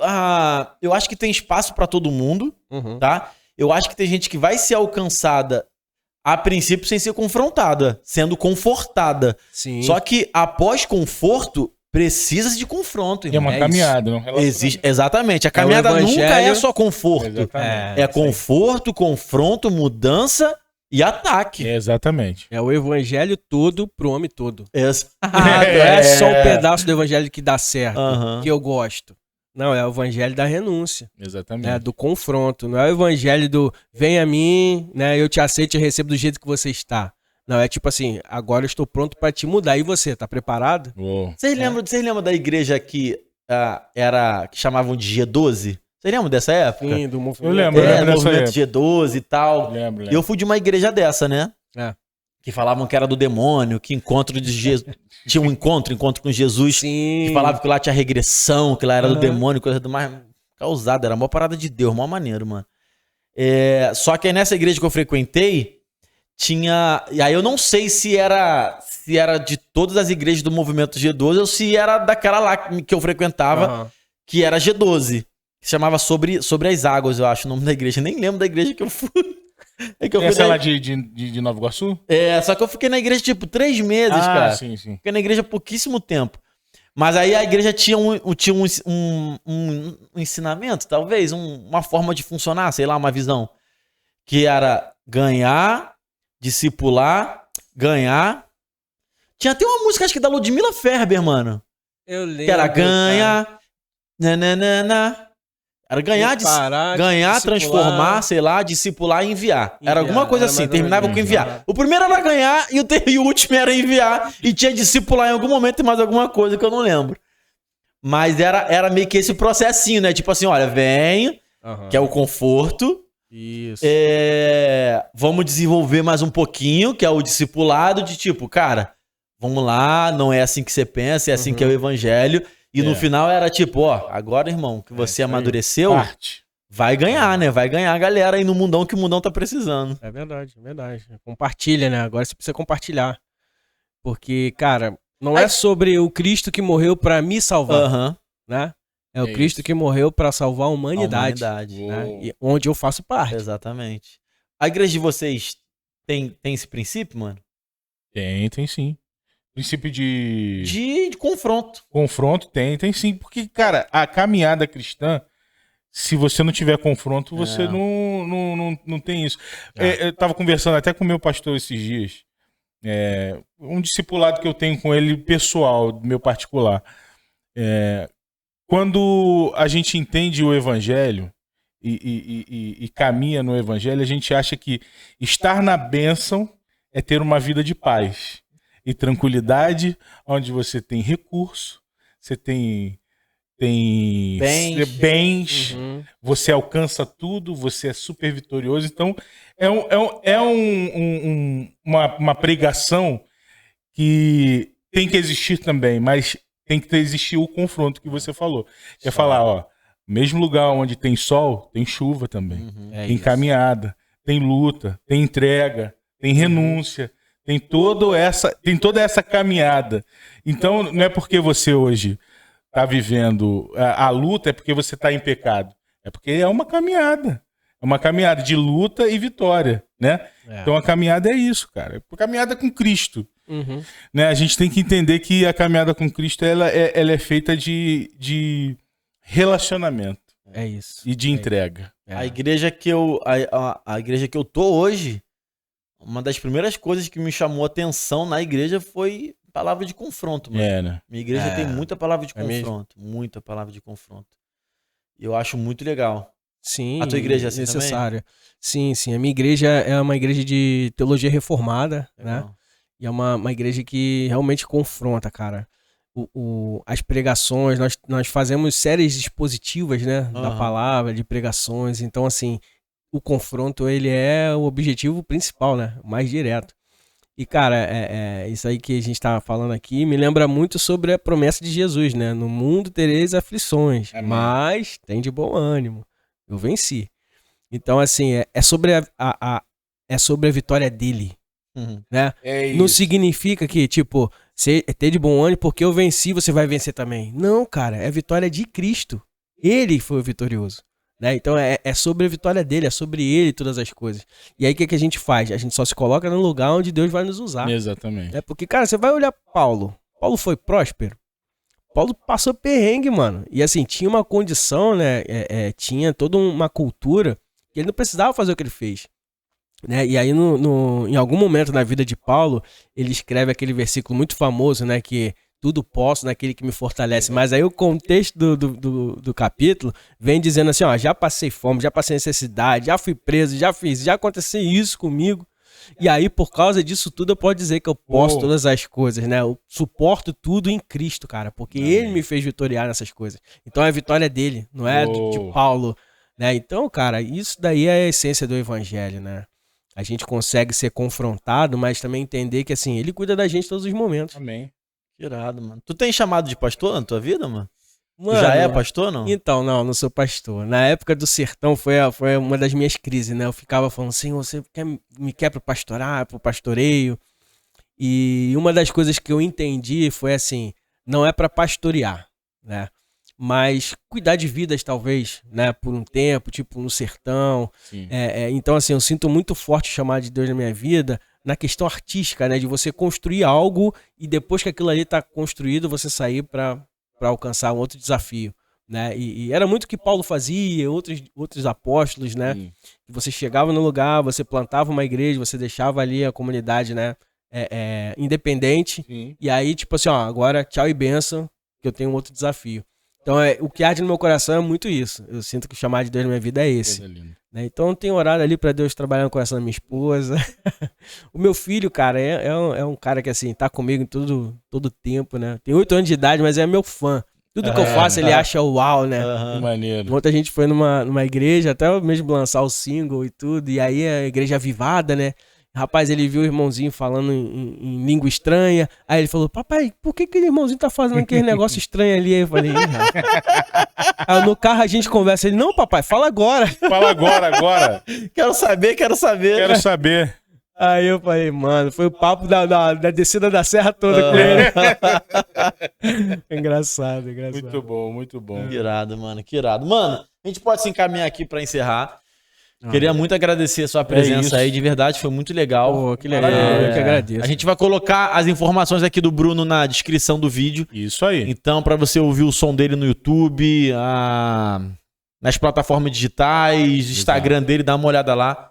tem espaço pra todo mundo, tá? Eu acho que tem gente que vai ser alcançada a princípio sem ser confrontada, sendo confortada. Sim. Só que após conforto, precisa de confronto. É uma caminhada, não existe. Exatamente. A caminhada nunca é só conforto. É conforto, confronto, mudança e ataque. Exatamente. É o evangelho todo pro homem todo. Não é só um pedaço do evangelho que dá certo, que eu gosto. Não, é o evangelho da renúncia. Exatamente. Né, do confronto. Não é o evangelho do vem a mim, né, eu te aceito e recebo do jeito que você está. Não, é tipo assim, agora eu estou pronto para te mudar. E você, tá preparado? Vocês lembram da igreja que que chamavam de G12? Vocês lembram dessa época? Sim, do movimento. Eu lembro do movimento G12 e tal. Lembro. E eu fui de uma igreja dessa, né? Que falavam que era do demônio, que encontro de Jesus. Tinha um encontro com Jesus. Sim. Que falava que lá tinha regressão, que lá era do demônio, coisa do mais causada. Era uma parada de Deus, mó maneiro, mano. Só que aí nessa igreja que eu frequentei, tinha. E aí eu não sei se era de todas as igrejas do movimento G12 ou se era daquela lá que eu frequentava, que era G12. Que se chamava Sobre as Águas, eu acho, o nome da igreja. Nem lembro da igreja que eu fui. Essa é lá de Nova Iguaçu? Só que eu fiquei na igreja, tipo, 3 meses, cara. Sim. Fiquei na igreja pouquíssimo tempo. Mas aí a igreja tinha um ensinamento, talvez, uma forma de funcionar, sei lá, uma visão. Que era ganhar, discipular, ganhar. Tinha até uma música, acho que da Ludmilla Ferber, mano. Eu lembro. Que era ganha, nananana, Era ganhar, transformar, sei lá, discipular e enviar. Era alguma coisa assim, terminava com enviar. O primeiro era ganhar e o último era enviar. E tinha discipular em algum momento e mais alguma coisa que eu não lembro. Mas era meio que esse processinho, né? Tipo assim, olha, vem, que é o conforto. Isso. Vamos desenvolver mais um pouquinho, que é o discipulado de tipo, cara, vamos lá, não é assim que você pensa, é assim que é o evangelho. E no final era tipo, ó, agora, irmão, que você amadureceu, vai ganhar, né? Vai ganhar a galera aí no mundão que o mundão tá precisando. É verdade, é verdade. Compartilha, né? Agora você precisa compartilhar. Porque, cara, não é sobre o Cristo que morreu pra me salvar, né? É o Cristo que morreu pra salvar a humanidade. Né? E onde eu faço parte. Exatamente. A igreja de vocês tem esse princípio, mano? Tem sim. Princípio de confronto. Confronto tem sim. Porque, cara, a caminhada cristã, se você não tiver confronto, você não tem isso. Eu tava conversando até com o meu pastor esses dias. Um discipulado que eu tenho com ele pessoal, meu particular. Quando a gente entende o evangelho e caminha no evangelho, a gente acha que estar na bênção é ter uma vida de paz e tranquilidade, onde você tem recurso, você tem bens, você alcança tudo, você é super vitorioso. Então, uma pregação que tem que existir também, mas tem que existir o confronto que você falou. Quer falar, ó, mesmo lugar onde tem sol, tem chuva também, tem caminhada, tem luta, tem entrega, tem renúncia. Tem toda essa caminhada. Então, não é porque você hoje está vivendo a luta, é porque você está em pecado. É porque é uma caminhada. É uma caminhada de luta e vitória, né? Então, a caminhada é isso, cara. É caminhada com Cristo. Né? A gente tem que entender que a caminhada com Cristo ela é feita de relacionamento. É isso. E de entrega. A igreja que eu tô hoje, uma das primeiras coisas que me chamou a atenção na igreja foi palavra de confronto, mano. Né? Minha igreja tem muita palavra de confronto. Muita palavra de confronto. E eu acho muito legal. Sim. A tua igreja é assim necessária. Também? Sim. A minha igreja é uma igreja de teologia reformada, legal, né? E é uma igreja que realmente confronta, cara. As pregações, nós fazemos séries expositivas, né? Da palavra, de pregações. Então, assim, o confronto, ele é o objetivo principal, né? O mais direto. E, cara, isso aí que a gente tá falando aqui me lembra muito sobre a promessa de Jesus, né? No mundo tereis aflições, mas tem de bom ânimo. Eu venci. Então, assim, é sobre a vitória dele, né? Não significa que, tipo, você ter de bom ânimo porque eu venci, você vai vencer também. Não, cara, é a vitória de Cristo. Ele foi o vitorioso. Né? Então é sobre a vitória dele, é sobre ele todas as coisas. E aí o que a gente faz? A gente só se coloca no lugar onde Deus vai nos usar. Exatamente. Porque, cara, você vai olhar Paulo. Paulo foi próspero? Paulo passou perrengue, mano. E assim, tinha uma condição, né? Tinha toda uma cultura que ele não precisava fazer o que ele fez. Né? E aí, em algum momento na vida de Paulo, ele escreve aquele versículo muito famoso, né? Que tudo posso naquele que me fortalece. Mas aí o contexto do capítulo vem dizendo assim, ó, já passei fome, já passei necessidade, já fui preso, já aconteceu isso comigo. E aí, por causa disso tudo, eu posso dizer que eu posso todas as coisas, né? Eu suporto tudo em Cristo, cara, porque ele me fez vitoriar nessas coisas. Então é a vitória dele, não é de Paulo, né? Então, cara, isso daí é a essência do evangelho, né? A gente consegue ser confrontado, mas também entender que, assim, ele cuida da gente em todos os momentos. Amém. Irado, mano. Tu tem chamado de pastor na tua vida, mano? Tu já é pastor, não? Então, não sou pastor. Na época do sertão foi uma das minhas crises, né? Eu ficava falando, Senhor, você me quer pro pastorar, pro pastoreio? E uma das coisas que eu entendi foi assim, não é pra pastorear, né? Mas cuidar de vidas, talvez, né? Por um tempo, tipo no sertão. Então, assim, eu sinto muito forte o chamado de Deus na minha vida, na questão artística, né? De você construir algo e depois que aquilo ali tá construído, você sair para alcançar um outro desafio, né? E era muito o que Paulo fazia, outros apóstolos, né? Que você chegava no lugar, você plantava uma igreja, você deixava ali a comunidade, né? Independente. E aí, tipo assim, ó, agora tchau e bênção, que eu tenho um outro desafio. Então, o que arde no meu coração é muito isso. Eu sinto que o chamado de Deus na minha vida é esse. Né? Então, eu tenho orado ali pra Deus trabalhar no coração da minha esposa. O meu filho, cara, é um cara que, assim, tá comigo em todo tempo, né? Tem 8 anos de idade, mas é meu fã. Tudo que eu faço, ele acha uau, né? Maneiro. Ontem a gente foi numa igreja, até mesmo lançar o single e tudo, e aí a igreja avivada, né? Rapaz, ele viu o irmãozinho falando em língua estranha. Aí ele falou, papai, por que aquele irmãozinho tá fazendo aquele negócio estranho ali? Aí eu falei, aí no carro a gente conversa. Ele, não, papai, fala agora. Fala agora. Quero saber. Quero saber. Aí eu falei, mano, foi o papo da descida da serra toda com ele. Engraçado. Muito bom. Que irado, mano, que irado. Mano, a gente pode se encaminhar aqui pra encerrar. Queria muito agradecer a sua presença aí, de verdade, foi muito legal. Pô, que legal, eu que agradeço. A gente vai colocar as informações aqui do Bruno na descrição do vídeo. Isso aí. Então, pra você ouvir o som dele no YouTube, nas plataformas digitais, Instagram dele, dá uma olhada lá.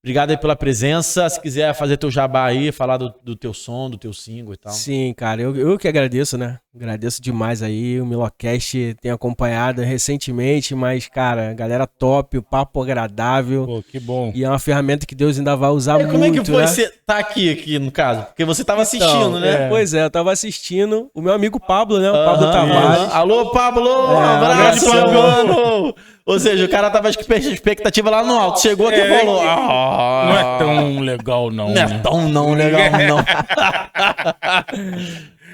Obrigado aí pela presença. Se quiser fazer teu jabá aí, falar do teu som, do teu single e tal. Sim, cara, eu que agradeço, né? Agradeço demais aí. O Milocast tem acompanhado recentemente, mas, cara, galera top, o papo agradável. Pô, que bom. E é uma ferramenta que Deus ainda vai usar muito. Como é que foi né? você tá aqui, no caso? Porque você tava assistindo, né? Pois é, eu tava assistindo. O meu amigo Pablo, né? O Pablo Tavares. Alô, Pablo! Um abraço, meu mano! Ou seja, o cara tava com expectativa lá no alto. Chegou aqui e falou... Não é tão legal, não. Não é tão legal, não.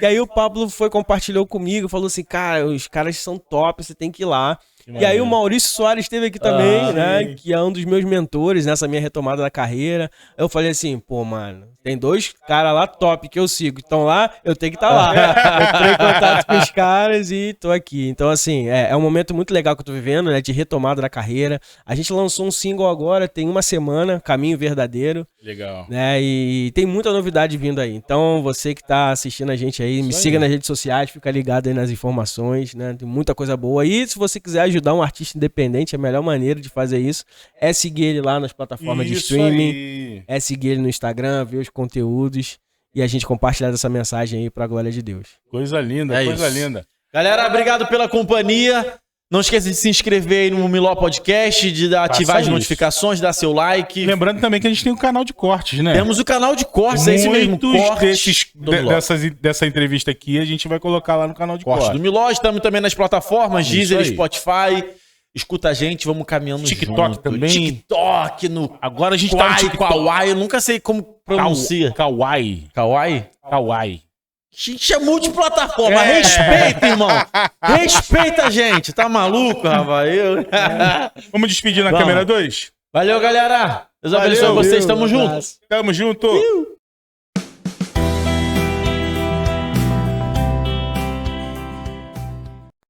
E aí o Pablo compartilhou comigo, falou assim, cara, os caras são top, você tem que ir lá. E aí o Maurício Soares esteve aqui também, né? Sim. Que é um dos meus mentores nessa minha retomada da carreira. Eu falei assim, pô, mano, tem 2 caras lá top que eu sigo. Então lá, eu tenho que estar lá. Eu entrei em contato com os caras e tô aqui. Então, assim, é um momento muito legal que eu tô vivendo, né? De retomada da carreira. A gente lançou um single agora, tem 1 semana, Caminho Verdadeiro. Legal. Né? E tem muita novidade vindo aí. Então, você que tá assistindo a gente aí, me siga nas redes sociais, fica ligado aí nas informações, né? Tem muita coisa boa. E se você quiser ajudar um artista independente, a melhor maneira de fazer isso é seguir ele lá nas plataformas de streaming, é seguir ele no Instagram, ver os conteúdos e a gente compartilhar essa mensagem aí pra glória de Deus. Coisa linda, linda. Galera, obrigado pela companhia. Não esqueça de se inscrever aí no Miló Podcast, de ativar as notificações, dar seu like. Lembrando também que a gente tem um canal de cortes, né? Temos o canal de cortes, é esse mesmo. Dessa entrevista aqui, a gente vai colocar lá no canal de cortes. Do Miló, estamos também nas plataformas, Deezer, Spotify. Escuta a gente, vamos caminhando TikTok junto. também. TikTok, agora a gente tá no TikTok. Kawaii, eu nunca sei como pronuncia. Kawaii. Gente, é multiplataforma. Respeita, irmão. Respeita a gente. Tá maluco, rapaz? Vamos despedir na câmera 2? Valeu, galera. Deus abençoe vocês. Tamo junto. Tamo junto.